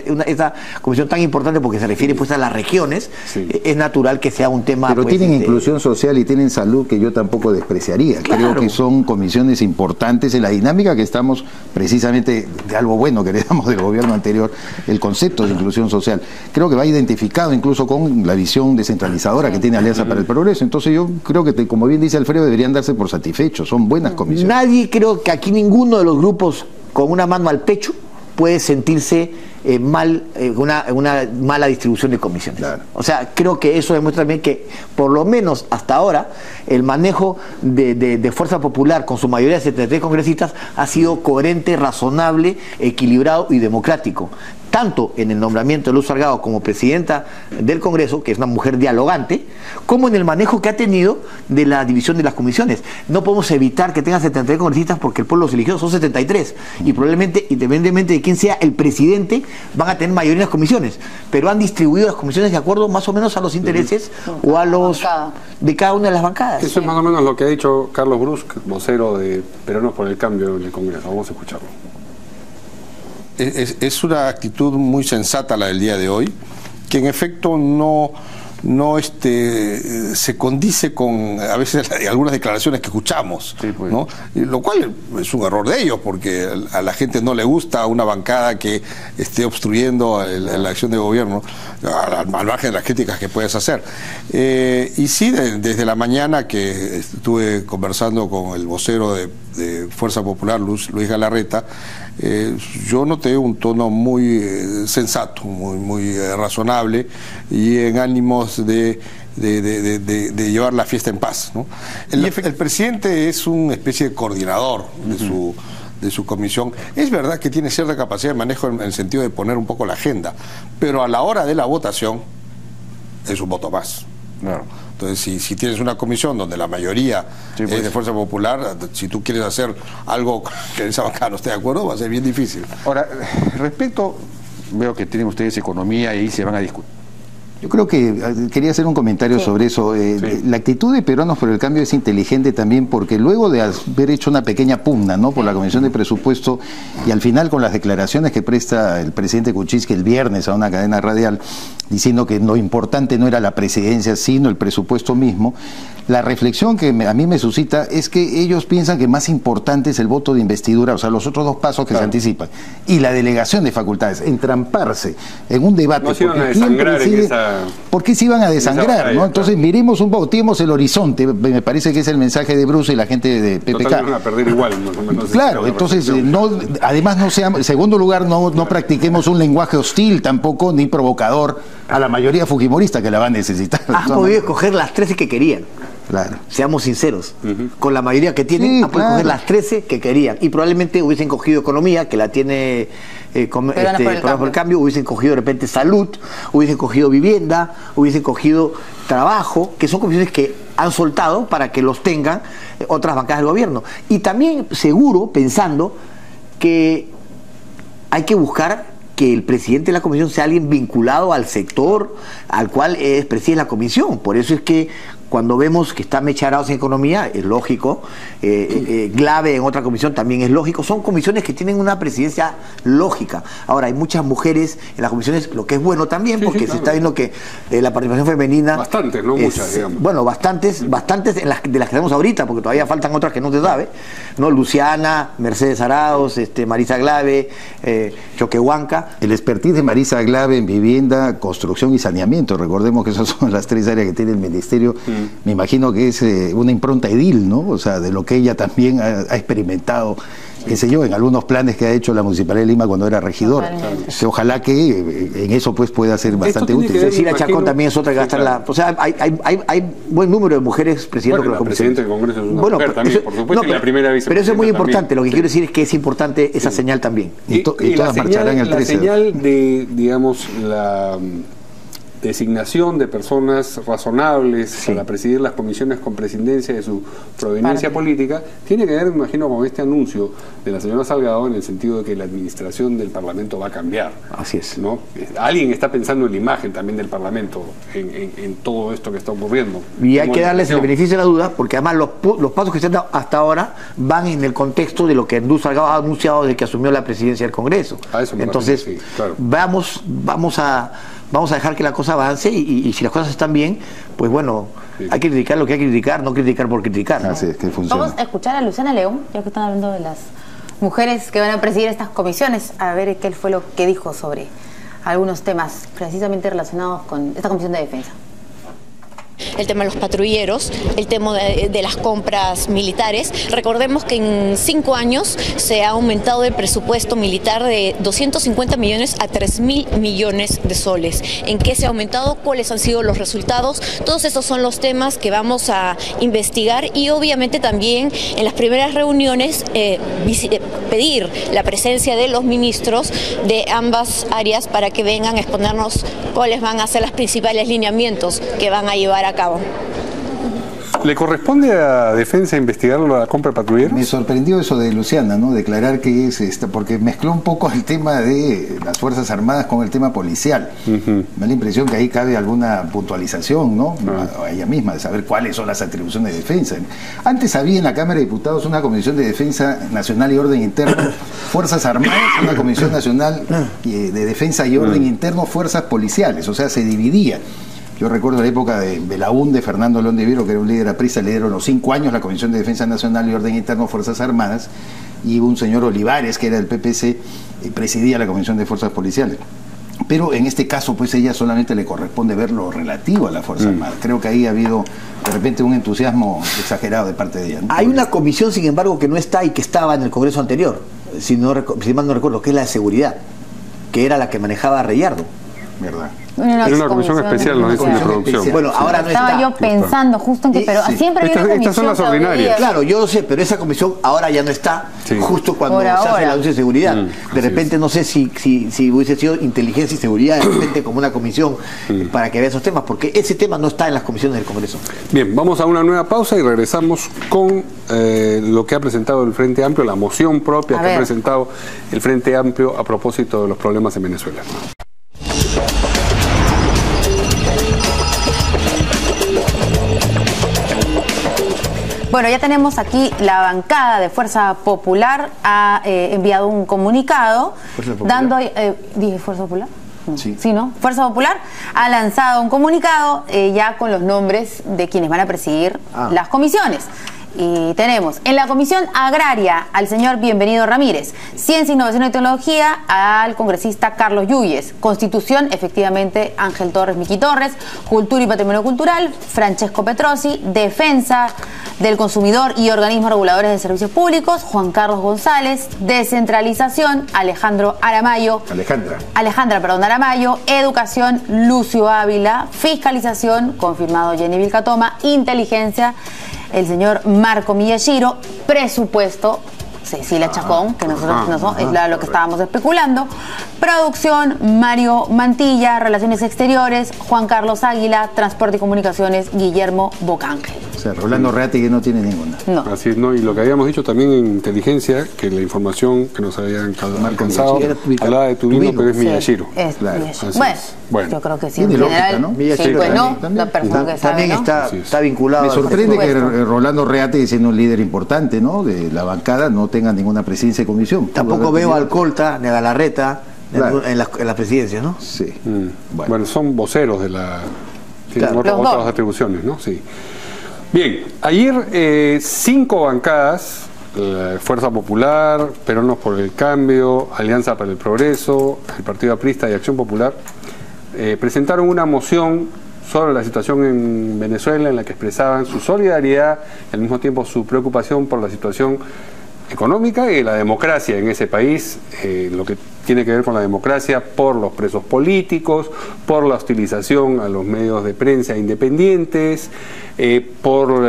comisión tan importante porque se refiere pues a las regiones, es natural que sea un tema... Pero pues, tienen inclusión social y tienen salud, que yo tampoco despreciaría. Claro. Creo que son comisiones importantes en la dinámica que estamos, precisamente de algo bueno que heredamos del gobierno anterior, el concepto de inclusión social. Creo que va identificado incluso con la visión descentralizadora que tiene Alianza para el Progreso. Entonces yo creo que, como bien dice Alfredo, deberían darse por satisfechos. Son buenas comisiones. Creo que aquí ninguno de los grupos con una mano al pecho puede sentirse una mala distribución de comisiones. Claro. O sea, creo que eso demuestra también que, por lo menos hasta ahora, el manejo de Fuerza Popular con su mayoría de 73 congresistas ha sido coherente, razonable, equilibrado y democrático. Tanto en el nombramiento de Luz Salgado como presidenta del Congreso, que es una mujer dialogante, como en el manejo que ha tenido de la división de las comisiones. No podemos evitar que tenga 73 congresistas porque el pueblo los eligió, son 73. Y probablemente, independientemente de quién sea el presidente, van a tener mayoría en las comisiones. Pero han distribuido las comisiones de acuerdo más o menos a los intereses o a los de cada una de las bancadas. Eso es más o menos lo que ha dicho Carlos Brusque, vocero de Peruanos por el Cambio en el Congreso. Vamos a escucharlo. Es una actitud muy sensata la del día de hoy, que en efecto no se condice con a veces algunas declaraciones que escuchamos, sí, pues, ¿no? Lo cual es un error de ellos, porque a la gente no le gusta una bancada que esté obstruyendo la acción de gobierno, al margen de las críticas que puedes hacer. Y sí, desde la mañana que estuve conversando con el vocero de Fuerza Popular, Luis Galarreta, yo noté un tono muy sensato, muy razonable y en ánimos de llevar la fiesta en paz, ¿no? El presidente es una especie de coordinador de su comisión. Es verdad que tiene cierta capacidad de manejo en el sentido de poner un poco la agenda, pero a la hora de la votación es un voto más. Claro. Entonces, si tienes una comisión donde la mayoría es de Fuerza Popular, si tú quieres hacer algo que esa bancada no esté de acuerdo, va a ser bien difícil. Ahora, respecto, veo que tienen ustedes economía y ahí se van a discutir. Yo creo que quería hacer un comentario sobre eso. La actitud de Peruanos por el Cambio es inteligente también porque luego de haber hecho una pequeña pugna, ¿no?, por la Comisión de Presupuesto y al final con las declaraciones que presta el presidente Kuczynski el viernes a una cadena radial diciendo que lo importante no era la presidencia sino el presupuesto mismo, la reflexión que a mí me suscita es que ellos piensan que más importante es el voto de investidura, o sea, los otros dos pasos que se anticipan, y la delegación de facultades, entramparse en un debate. No se iban a desangrar en esa... ¿Por qué se iban a desangrar? ¿no? Entonces miremos un poco, tiremos el horizonte, me parece que es el mensaje de Bruce y la gente de PPK. Total, van a perder igual, más o menos. Claro, entonces además no seamos, en segundo lugar no practiquemos un lenguaje hostil tampoco, ni provocador a la mayoría fujimorista que la va a necesitar. Han podido escoger las 13 que querían. Claro. Seamos sinceros, con la mayoría que tienen, han podido coger las 13 que querían y probablemente hubiesen cogido economía, que la tiene por el cambio, hubiesen cogido de repente salud, hubiesen cogido vivienda, hubiesen cogido trabajo, que son comisiones que han soltado para que los tengan otras bancadas del gobierno. Y también seguro pensando que hay que buscar que el presidente de la comisión sea alguien vinculado al sector al cual preside la comisión. Por eso es que cuando vemos que está Mecha Arauz en economía, es lógico, Glave en otra comisión también es lógico, son comisiones que tienen una presidencia lógica. Ahora, hay muchas mujeres en las comisiones, lo que es bueno también, porque se está viendo que la participación femenina... Bastantes, no muchas, digamos. Bueno, bastantes de las que tenemos ahorita, porque todavía faltan otras que no se sabe, ¿no? Luciana, Mercedes Arauz, Marisa Glave, Choquehuanca. El expertise de Marisa Glave en vivienda, construcción y saneamiento, recordemos que esas son las tres áreas que tiene el Ministerio. Me imagino que es una impronta edil, ¿no? O sea, de lo que ella también ha experimentado, qué sé yo, en algunos planes que ha hecho la Municipalidad de Lima cuando era regidor. Ojalá que en eso pues pueda ser bastante útil. Cecilia Chacón también es otra que va a estar la... O sea, hay buen número de mujeres presidiendo la presidenta del Congreso es una mujer también, por supuesto, y la primera vicepresidenta. Pero eso es muy importante, también. Lo que quiero decir es que es importante esa señal también. Y todas marcharán el 13. La señal de, digamos, la designación de personas razonables para presidir las comisiones con presidencia de su proveniencia política, tiene que ver, me imagino, con este anuncio de la señora Salgado en el sentido de que la administración del Parlamento va a cambiar. Así es. ¿No? Alguien está pensando en la imagen también del Parlamento, en todo esto que está ocurriendo. Y hay que darles el beneficio de la duda, porque además los pasos que se han dado hasta ahora van en el contexto de lo que Luz Salgado ha anunciado desde que asumió la presidencia del Congreso. Entonces, claro, vamos a dejar que la cosa avance y si las cosas están bien, pues bueno, hay que criticar lo que hay que criticar, no criticar por criticar, ¿no? Así es que funciona. Vamos a escuchar a Luciana León, ya que están hablando de las mujeres que van a presidir estas comisiones, a ver qué fue lo que dijo sobre algunos temas precisamente relacionados con esta Comisión de Defensa. el tema de los patrulleros, el tema de las compras militares. Recordemos que en 5 años se ha aumentado el presupuesto militar de 250 millones a 3.000 millones de soles. ¿En qué se ha aumentado? ¿Cuáles han sido los resultados? Todos esos son los temas que vamos a investigar y obviamente también en las primeras reuniones pedir la presencia de los ministros de ambas áreas para que vengan a exponernos cuáles van a ser los principales lineamientos que van a llevar a cabo. ¿Le corresponde a Defensa investigar la compra de patrulleros? Me sorprendió eso de Luciana, ¿no? Declarar que es porque mezcló un poco el tema de las Fuerzas Armadas con el tema policial. Me da la impresión que ahí cabe alguna puntualización, ¿no? A ella misma, de saber cuáles son las atribuciones de defensa. Antes había en la Cámara de Diputados una Comisión de Defensa Nacional y Orden Interno, Fuerzas Armadas, una Comisión Nacional de Defensa y Orden Interno, Fuerzas Policiales, o sea, se dividía. Yo recuerdo la época de la UN de Fernando León de Viero, que era un líder aprista, lideró los 5 años la Comisión de Defensa Nacional y Orden Interno, Fuerzas Armadas, y un señor Olivares, que era del PPC, presidía la Comisión de Fuerzas Policiales. Pero en este caso, pues ella solamente le corresponde ver lo relativo a la Fuerza Armada. Creo que ahí ha habido, de repente, un entusiasmo exagerado de parte de ella, ¿no? Hay una comisión, sin embargo, que no está y que estaba en el Congreso anterior, si mal no recuerdo, que es la de seguridad, que era la que manejaba Reyardo. ¿Verdad? Era una comisión especial, no es una producción. Bueno, ahora no estaba yo pensando justo en que, pero siempre había una comisión. Estas son las ordinarias. Claro, yo lo sé, pero esa comisión ahora ya no está, justo cuando se hace el anuncio de seguridad. De repente no sé si hubiese sido inteligencia y seguridad, de repente como una comisión para que vea esos temas, porque ese tema no está en las comisiones del Congreso. Bien, vamos a una nueva pausa y regresamos con lo que ha presentado el Frente Amplio, la moción propia que ha presentado el Frente Amplio a propósito de los problemas en Venezuela. Bueno, ya tenemos aquí la bancada de Fuerza Popular, ha enviado un comunicado dando... ¿Dije Fuerza Popular? No. Sí, ¿no? Fuerza Popular ha lanzado un comunicado ya con los nombres de quienes van a presidir las comisiones. Y tenemos en la Comisión Agraria al señor Bienvenido Ramírez, Ciencia, Innovación y Tecnología al congresista Carlos Yuyes, Constitución, efectivamente, Ángel Torres, Miki Torres, Cultura y Patrimonio Cultural, Francesco Petrosi, Defensa del Consumidor y Organismos Reguladores de Servicios Públicos, Juan Carlos González, Descentralización, Alejandra Aramayo, Educación, Lucio Ávila, Fiscalización, confirmado Jenny Vilcatoma, Inteligencia, el señor Marco Miyashiro, Presupuesto, Cecilia Chacón, que nosotros es lo que estábamos especulando, Producción, Mario Mantilla, Relaciones Exteriores, Juan Carlos Águila, Transporte y Comunicaciones, Guillermo Bocángel. O sea, Rolando Reategui no tiene ninguna. No. Así es, ¿no? Y lo que habíamos dicho también en inteligencia, que la información que nos habían alcanzado hablaba de Tubino, pero es Miyashiro. Bueno, yo creo que sí. Tiene en lógica, general, ¿no? La persona que sabe, también está vinculado. Me sorprende que Rolando Reategui, siendo un líder importante, ¿no?, de la bancada, no tenga ninguna presidencia de comisión. Tampoco veo al Colta ni a Galarreta en la presidencia, ¿no? Sí. Bueno, son voceros de la... Tienen otras atribuciones, ¿no? Sí. Bien, ayer 5 bancadas, Fuerza Popular, Peronos por el Cambio, Alianza para el Progreso, el Partido Aprista y Acción Popular, presentaron una moción sobre la situación en Venezuela en la que expresaban su solidaridad y al mismo tiempo su preocupación por la situación económica y la democracia en ese país, lo que tiene que ver con la democracia por los presos políticos, por la hostilización a los medios de prensa independientes, por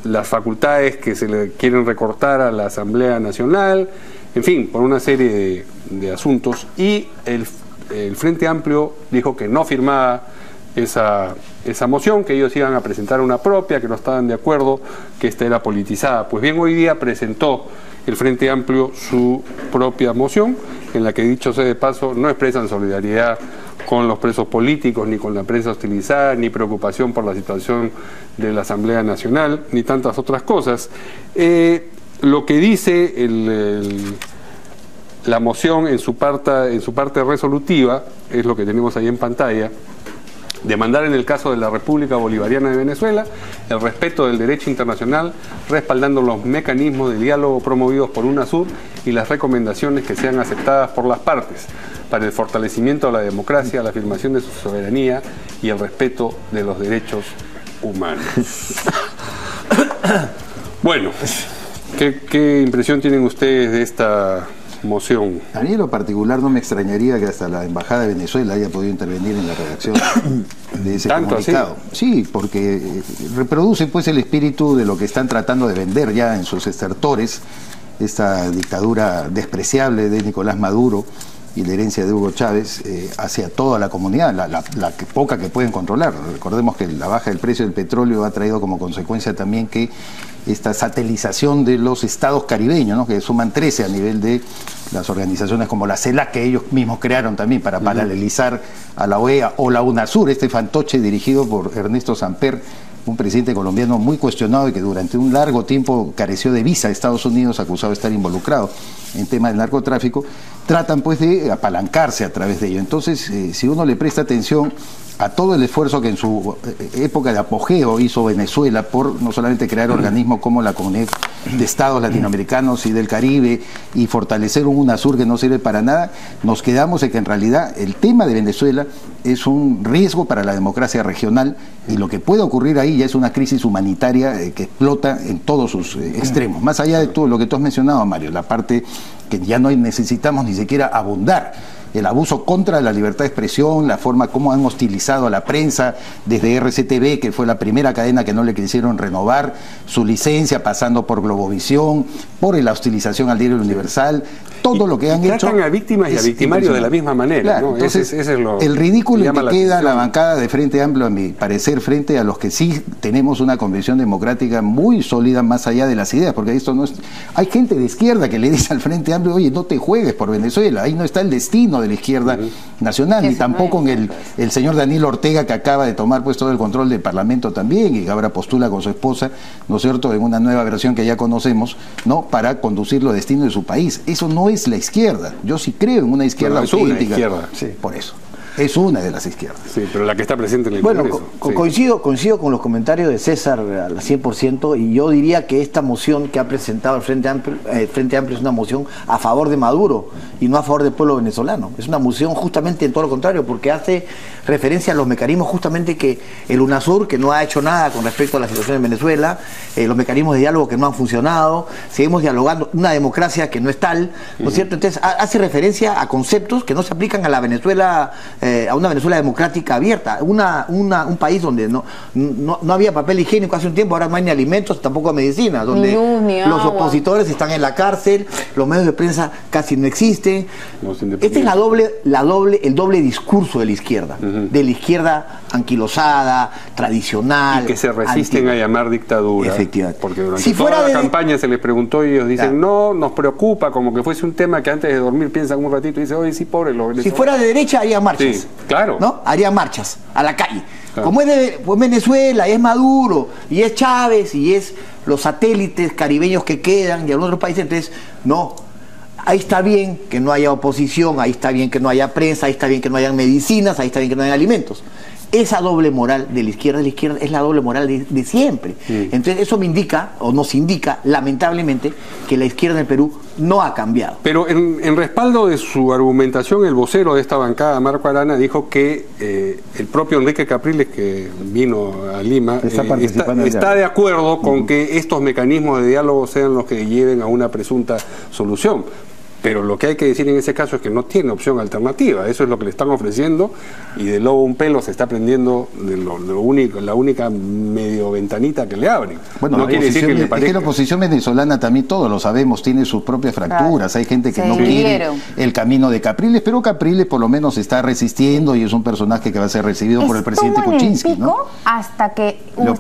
las facultades que se le quieren recortar a la Asamblea Nacional, en fin, por una serie de asuntos. Y el Frente Amplio dijo que no firmaba esa moción, que ellos iban a presentar una propia, que no estaban de acuerdo, que esta era politizada. Pues bien, hoy día presentó el Frente Amplio su propia moción, en la que, dicho sea de paso, no expresan solidaridad con los presos políticos, ni con la prensa hostilizada, ni preocupación por la situación de la Asamblea Nacional, ni tantas otras cosas. Lo que dice la moción en su parte resolutiva, es lo que tenemos ahí en pantalla: demandar en el caso de la República Bolivariana de Venezuela el respeto del derecho internacional, respaldando los mecanismos de diálogo promovidos por UNASUR y las recomendaciones que sean aceptadas por las partes para el fortalecimiento de la democracia, la afirmación de su soberanía y el respeto de los derechos humanos. Bueno, ¿qué impresión tienen ustedes de esta moción? A mí en lo particular no me extrañaría que hasta la Embajada de Venezuela haya podido intervenir en la redacción de ese comunicado. Sí, porque reproduce pues el espíritu de lo que están tratando de vender ya en sus estertores, esta dictadura despreciable de Nicolás Maduro y la herencia de Hugo Chávez hacia toda la comunidad, la poca que pueden controlar. Recordemos que la baja del precio del petróleo ha traído como consecuencia también que esta satelización de los estados caribeños, ¿no?, que suman 13 a nivel de las organizaciones como la CELAC, que ellos mismos crearon también para paralelizar a la OEA, o la UNASUR, este fantoche dirigido por Ernesto Samper, un presidente colombiano muy cuestionado y que durante un largo tiempo careció de visa a Estados Unidos, acusado de estar involucrado en temas del narcotráfico. Tratan pues de apalancarse a través de ello. Entonces, si uno le presta atención a todo el esfuerzo que en su época de apogeo hizo Venezuela por no solamente crear organismos como la Comunidad de Estados Latinoamericanos y del Caribe y fortalecer un UNASUR que no sirve para nada, nos quedamos en que en realidad el tema de Venezuela es un riesgo para la democracia regional, y lo que puede ocurrir ahí ya es una crisis humanitaria que explota en todos sus extremos. Más allá de todo lo que tú has mencionado, Mario, la parte que ya no necesitamos ni siquiera abundar, el abuso contra la libertad de expresión, la forma como han hostilizado a la prensa, desde RCTV, que fue la primera cadena que no le quisieron renovar su licencia, pasando por Globovisión, por la hostilización al diario Universal, todo lo que han hecho. Tratan a víctimas y a victimarios de la misma manera. Claro, ¿no? Entonces, ese es lo el ridículo en que queda atención. la bancada de Frente Amplio, a mi parecer, frente a los que sí tenemos una convicción democrática muy sólida más allá de las ideas, porque esto no es... Hay gente de izquierda que le dice al Frente Amplio, oye, no te juegues por Venezuela, ahí no está el destino de la izquierda nacional, ni tampoco en el señor Daniel Ortega, que acaba de tomar pues todo el control del Parlamento también, y ahora postula con su esposa, ¿no es cierto?, en una nueva versión que ya conocemos, ¿no?, para conducir los destinos de su país. Eso no es la izquierda. Yo sí creo en una izquierda auténtica. Una izquierda. Sí, por eso. Es una de las izquierdas. Sí, pero la que está presente en el Bueno, Congreso. coincido con los comentarios de César al 100%, y yo diría que esta moción que ha presentado el Frente Amplio es una moción a favor de Maduro y no a favor del pueblo venezolano. Es una moción justamente en todo lo contrario, porque hace referencia a los mecanismos justamente que el UNASUR, que no ha hecho nada con respecto a la situación en Venezuela, los mecanismos de diálogo que no han funcionado, seguimos dialogando, una democracia que no es tal, ¿no es cierto? Entonces hace referencia a conceptos que no se aplican a la Venezuela, a una Venezuela democrática abierta, un país donde no había papel higiénico hace un tiempo, ahora no hay ni alimentos, tampoco medicina, donde ni luz, ni los agua. Opositores están en la cárcel, los medios de prensa casi no existen. Este es el doble discurso de la izquierda, de la izquierda anquilosada, tradicional, y que se resisten a llamar dictadura. Efectivamente. Porque durante toda la campaña se les preguntó y ellos dicen, no, nos preocupa, como que fuese un tema que antes de dormir piensan un ratito y dicen, oye, sí, pobre los venezolanos. Si fuera de derecha haría marchas. Sí, claro. ¿No? Haría marchas a la calle. Claro. Como es de Venezuela, y es Maduro, y es Chávez, y es los satélites caribeños que quedan, y algunos otros países, entonces, no. Ahí está bien que no haya oposición, ahí está bien que no haya prensa, ahí está bien que no haya medicinas, ahí está bien que no haya alimentos. Esa doble moral de la izquierda es la doble moral de siempre. Entonces eso me indica, o nos indica, lamentablemente, que la izquierda en el Perú no ha cambiado. Pero en respaldo de su argumentación, el vocero de esta bancada, Marco Arana, dijo que el propio Enrique Capriles, que vino a Lima, está de acuerdo con que estos mecanismos de diálogo sean los que lleven a una presunta solución. Pero lo que hay que decir en ese caso es que no tiene opción alternativa. Eso es lo que le están ofreciendo, y de lobo un pelo se está prendiendo de la única medio ventanita que le abren. Bueno, no quiere decir que le parezca. Es que la oposición venezolana también, todos lo sabemos, tiene sus propias fracturas. Claro. Hay gente que no quiere el camino de Capriles, pero Capriles por lo menos está resistiendo y es un personaje que va a ser recibido por el presidente Kuczynski, ¿no? Hasta que hubo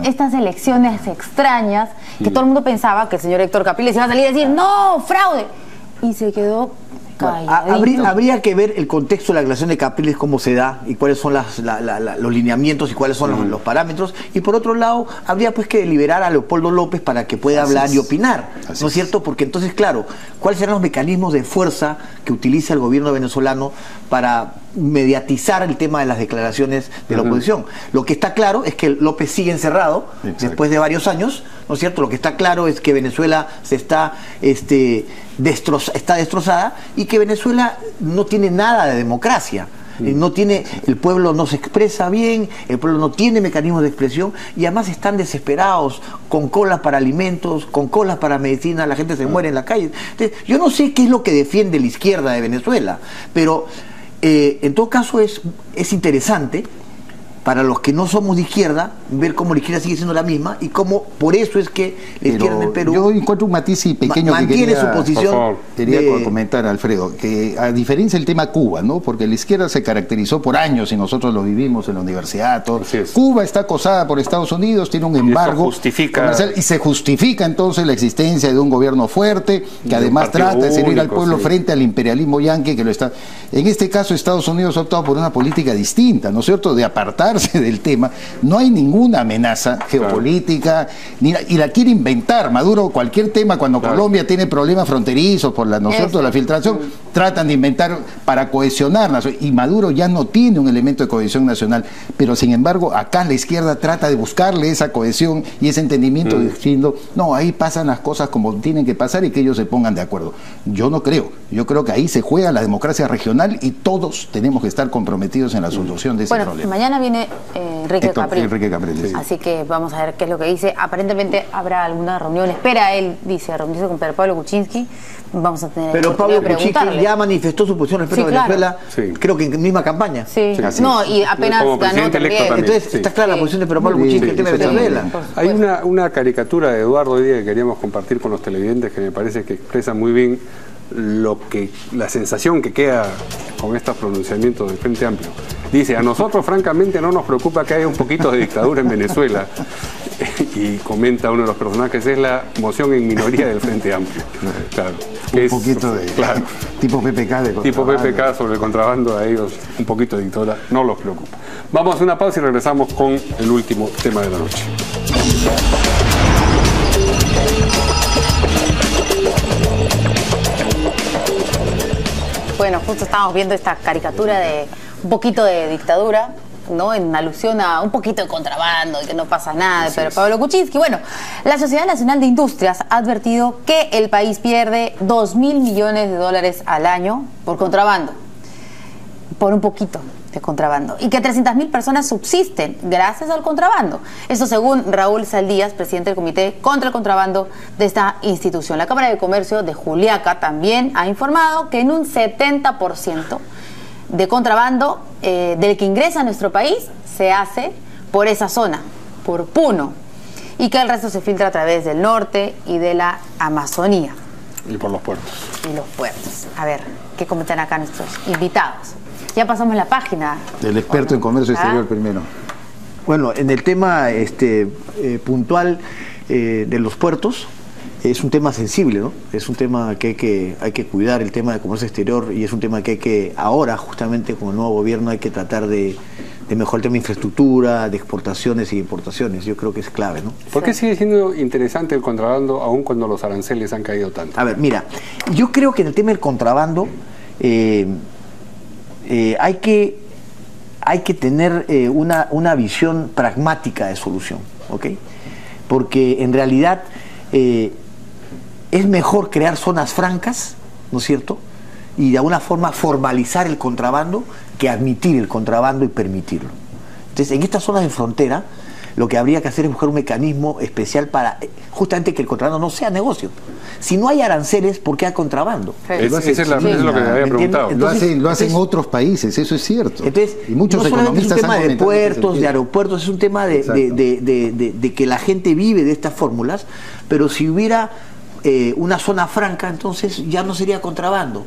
estas elecciones extrañas, que todo el mundo pensaba que el señor Héctor Capriles iba a salir y decir, no, fraude. Y se quedó calladito. Habría que ver el contexto de la declaración de Capriles, cómo se da y cuáles son los lineamientos y cuáles son los parámetros. Y por otro lado, habría pues que liberar a Leopoldo López para que pueda hablar y opinar, ¿no es cierto? Porque entonces, claro, ¿cuáles serán los mecanismos de fuerza que utiliza el gobierno venezolano para mediatizar el tema de las declaraciones de la oposición? Lo que está claro es que López sigue encerrado después de varios años, ¿no es cierto? Lo que está claro es que Venezuela está destrozada y que Venezuela no tiene nada de democracia. no tiene, el pueblo no se expresa bien, el pueblo no tiene mecanismos de expresión y además están desesperados, con colas para alimentos, con colas para medicina, la gente se muere en la calle. Entonces, yo no sé qué es lo que defiende la izquierda de Venezuela, pero en todo caso es interesante para los que no somos de izquierda, ver cómo la izquierda sigue siendo la misma y cómo por eso es que la izquierda en el Perú... Yo encuentro un matiz pequeño mantiene que quería, su posición. Quería comentar, Alfredo, que a diferencia del tema Cuba, ¿no? Porque la izquierda se caracterizó por años y nosotros lo vivimos en la universidad. Cuba está acosada por Estados Unidos, tiene un embargo comercial y se justifica entonces la existencia de un gobierno fuerte que además trata de servir al pueblo frente al imperialismo yanqui que lo está... En este caso Estados Unidos ha optado por una política distinta, ¿no es cierto?, de apartarse del tema. No hay ninguna amenaza geopolítica y la quiere inventar Maduro. Cualquier tema, cuando Colombia tiene problemas fronterizos por la, ¿no es cierto?, la filtración, tratan de inventar para cohesionar, y Maduro ya no tiene un elemento de cohesión nacional, pero sin embargo acá la izquierda trata de buscarle esa cohesión y ese entendimiento diciendo, no, ahí pasan las cosas como tienen que pasar y que ellos se pongan de acuerdo. Yo no creo, yo creo que ahí se juega la democracia regional y todos tenemos que estar comprometidos en la solución de ese problema. Mañana viene Enrique Capriles. Sí. Así que vamos a ver qué es lo que dice. Aparentemente habrá alguna reunión, espera él, dice, reunirse con Pedro Pablo Kuczynski. Vamos a tener Pero Pablo Kuczynski ya manifestó su posición respecto a Venezuela, creo que en misma campaña. No, y apenas ganó también. Entonces está clara la posición de Pedro Pablo Kuczynski en el tema de Venezuela. Hay una caricatura de Eduardo hoy día que queríamos compartir con los televidentes que me parece que expresa muy bien la sensación que queda con estos pronunciamientos del Frente Amplio. Dice, a nosotros francamente no nos preocupa que haya un poquito de dictadura en Venezuela. Y comenta uno de los personajes, es la moción en minoría del Frente Amplio. Claro, un poquito de tipo PPK tipo PPK sobre el contrabando, a ellos un poquito de dictadura no los preocupa. Vamos a una pausa y regresamos con el último tema de la noche. Bueno, justo estábamos viendo esta caricatura de un poquito de dictadura, ¿no?, en alusión a un poquito de contrabando y que no pasa nada, pero Pablo Kuczynski. Bueno, la Sociedad Nacional de Industrias ha advertido que el país pierde 2.000 millones de dólares al año por contrabando, por un poquito de contrabando, y que 300.000 personas subsisten gracias al contrabando. Esto según Raúl Saldías, presidente del Comité contra el Contrabando de esta institución. La Cámara de Comercio de Juliaca también ha informado que en un 70% de contrabando del que ingresa a nuestro país se hace por esa zona, por Puno, y que el resto se filtra a través del norte y de la Amazonía. Y por los puertos. Y los puertos. A ver, ¿qué comentan acá nuestros invitados? Ya pasamos la página. El experto en comercio exterior primero. Bueno, en el tema puntual de los puertos, es un tema sensible, ¿no? Es un tema que hay que cuidar, el tema de comercio exterior, y es un tema que hay que, ahora justamente con el nuevo gobierno, hay que tratar de mejorar el tema de infraestructura, de exportaciones y importaciones. Yo creo que es clave, ¿no? ¿Por qué sigue siendo interesante el contrabando aún cuando los aranceles han caído tanto? A ver, mira, yo creo que en el tema del contrabando hay que tener una visión pragmática de solución, ¿ok? Porque en realidad es mejor crear zonas francas, ¿no es cierto?, y de alguna forma formalizar el contrabando que admitir el contrabando y permitirlo. Entonces, en estas zonas de frontera, lo que habría que hacer es buscar un mecanismo especial para justamente que el contrabando no sea negocio. Si no hay aranceles, ¿por qué hay contrabando? Eso es lo que te había preguntado. Entonces, lo hacen otros países, eso es cierto. Entonces, y muchos no solamente economistas es un tema de puertos, de aeropuertos, es un tema de que la gente vive de estas fórmulas, pero si hubiera una zona franca, entonces ya no sería contrabando.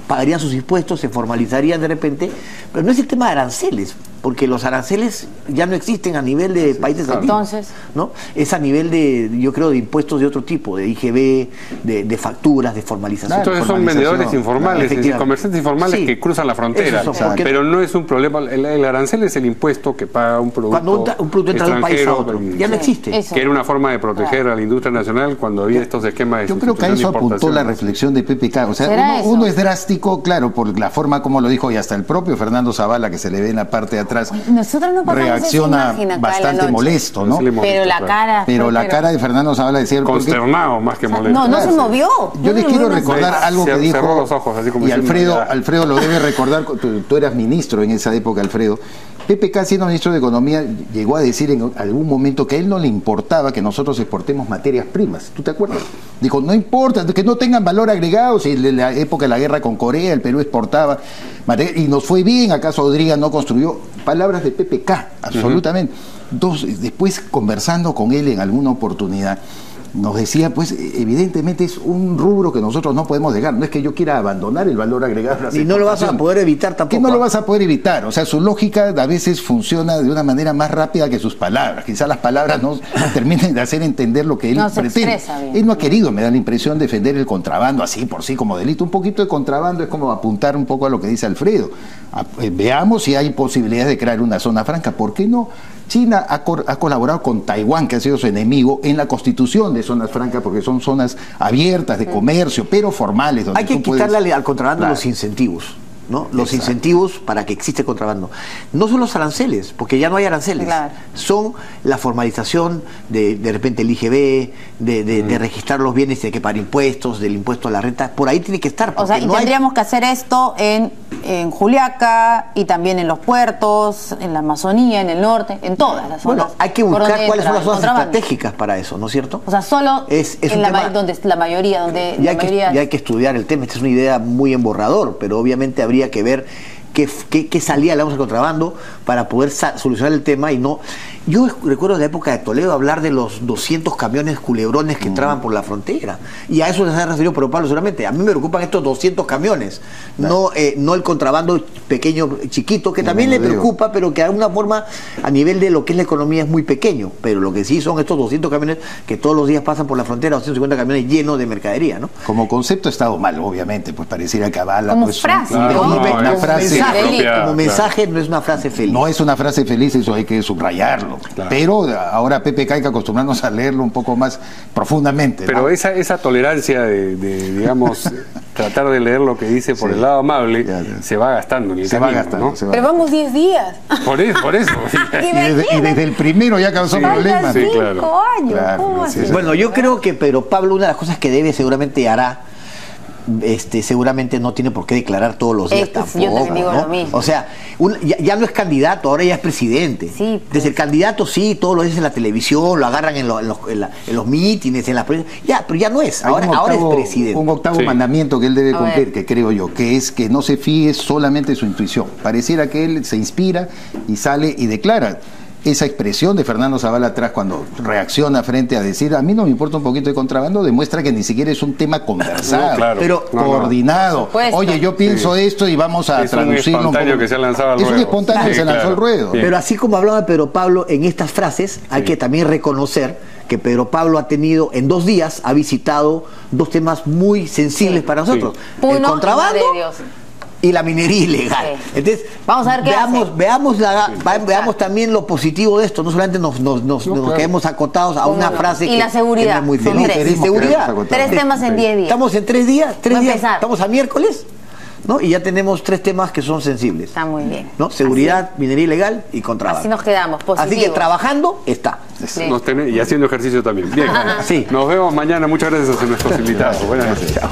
Pagarían sus impuestos, se formalizarían de repente, pero no es el tema de aranceles, porque los aranceles ya no existen a nivel de países antiguos, ¿no? Es a nivel de, yo creo, de impuestos de otro tipo, de IGB, de facturas, de formalización. Entonces son vendedores informales, es decir, comerciantes informales que cruzan la frontera, pero no es un problema. El arancel es el impuesto que paga un producto. Cuando un producto entra de un país a otro, ya no existe. Que era una forma de proteger a la industria nacional cuando había estos esquemas de Yo creo que a eso apuntó la reflexión de PPK. O sea, uno es drástico, claro, por la forma como lo dijo, y hasta el propio Fernando Zavala, que se le ve en la parte de atrás, nosotros no reacciona bastante molesto, ¿no? Pero la cara... Pero la cara de Fernando Zavala decía... Consternado más que molesto. No, no se movió. Yo les quiero recordar algo que dijo, cerró los ojos, así como y Alfredo lo debe recordar, tú eras ministro en esa época, Alfredo. PPK, siendo ministro de Economía, llegó a decir en algún momento que a él no le importaba que nosotros exportemos materias primas. ¿Tú te acuerdas? Dijo, no importa, que no tengan valor agregado. Si en la época de la guerra con Corea el Perú exportaba materias y nos fue bien, ¿acaso Odriga no construyó? Palabras de PPK, absolutamente. Entonces, después conversando con él en alguna oportunidad, nos decía, pues evidentemente es un rubro que nosotros no podemos dejar. No es que yo quiera abandonar el valor agregado. Y no lo vas a poder evitar tampoco. Que no lo vas a poder evitar. O sea, su lógica a veces funciona de una manera más rápida que sus palabras. Quizás las palabras no terminen de hacer entender lo que él pretende. Él no ha querido, me da la impresión, defender el contrabando así por sí como delito. Un poquito de contrabando es como apuntar un poco a lo que dice Alfredo. Veamos si hay posibilidades de crear una zona franca. ¿Por qué no? China ha colaborado con Taiwán, que ha sido su enemigo, en la constitución de zonas francas, porque son zonas abiertas de comercio, pero formales. Donde hay que quitarle al contrabando los incentivos, ¿no? Los incentivos para que existe contrabando. No son los aranceles, porque ya no hay aranceles. Son la formalización de repente el IGB, de registrar los bienes de que pagar impuestos, del impuesto a la renta. Por ahí tiene que estar. O sea, y tendríamos que hacer esto en Juliaca y también en los puertos, en la Amazonía, en el norte, en todas las zonas. Bueno, hay que buscar cuáles son las zonas estratégicas para eso, ¿no es cierto? O sea, solo donde la mayoría, ya hay que estudiar el tema. Esta es una idea muy en borrador, pero obviamente habría que ver qué salida le damos al contrabando para poder solucionar el tema y no... Yo recuerdo de la época de Toledo hablar de los 200 camiones culebrones que entraban por la frontera. Y a eso se ha referido Pedro Pablo solamente. A mí me preocupan estos 200 camiones, no el contrabando pequeño, chiquito, que también le preocupa, pero que de alguna forma a nivel de lo que es la economía es muy pequeño. Pero lo que sí son estos 200 camiones que todos los días pasan por la frontera, 250 camiones llenos de mercadería, ¿no? Como concepto ha estado mal, obviamente, pues pareciera que avala... Como pues, frase, una frase como mensaje no es una frase feliz. No es una frase feliz, eso hay que subrayarlo. Claro. Pero ahora PPK hay que acostumbrarnos a leerlo un poco más profundamente. Pero ¿no? esa tolerancia de digamos, tratar de leer lo que dice por el lado amable, se va gastando en el camino, va gastando, ¿no? Pero vamos 10 días. Por eso. y desde el primero ya causó problemas. Sí, claro. Años. Bueno, yo creo que Pedro Pablo, una de las cosas que debe seguramente hará, seguramente no tiene por qué declarar todos los días tampoco, yo también digo ¿no? lo mismo. O sea, ya no es candidato, ahora ya es presidente. Sí, pues. Desde el candidato sí, todos lo dicen en la televisión, lo agarran en los mítines, en la prensa. Ya, pero ya no es, ahora es presidente. Un octavo mandamiento que él debe cumplir, que creo yo, que es que no se fíe solamente de su intuición. Pareciera que él se inspira y sale y declara. Esa expresión de Fernando Zavala atrás cuando reacciona frente a decir a mí no me importa un poquito de contrabando, demuestra que ni siquiera es un tema conversado, pero coordinado. Oye, yo pienso esto y vamos a traducirlo. Es un espontáneo que se ha lanzado al ruedo. Es un espontáneo que se lanzó al ruedo. Pero así como hablaba Pedro Pablo en estas frases, hay que también reconocer que Pedro Pablo ha tenido, en 2 días, ha visitado 2 temas muy sensibles para nosotros. El contrabando y la minería ilegal. Entonces, vamos a ver qué veamos también lo positivo de esto. No solamente nos quedemos acotados a una frase y la seguridad. Que es muy feliz. Seguridad. 3 temas en 10 días. Estamos en 3 días. Estamos a miércoles, ¿no? Y ya tenemos 3 temas que son sensibles. Está muy bien. ¿No? Seguridad, minería ilegal y contrabando. Así nos quedamos, positivos. Así que trabajando está. Y haciendo ejercicio también. Bien. Nos vemos mañana. Muchas gracias a nuestros invitados. Buenas noches. Chao.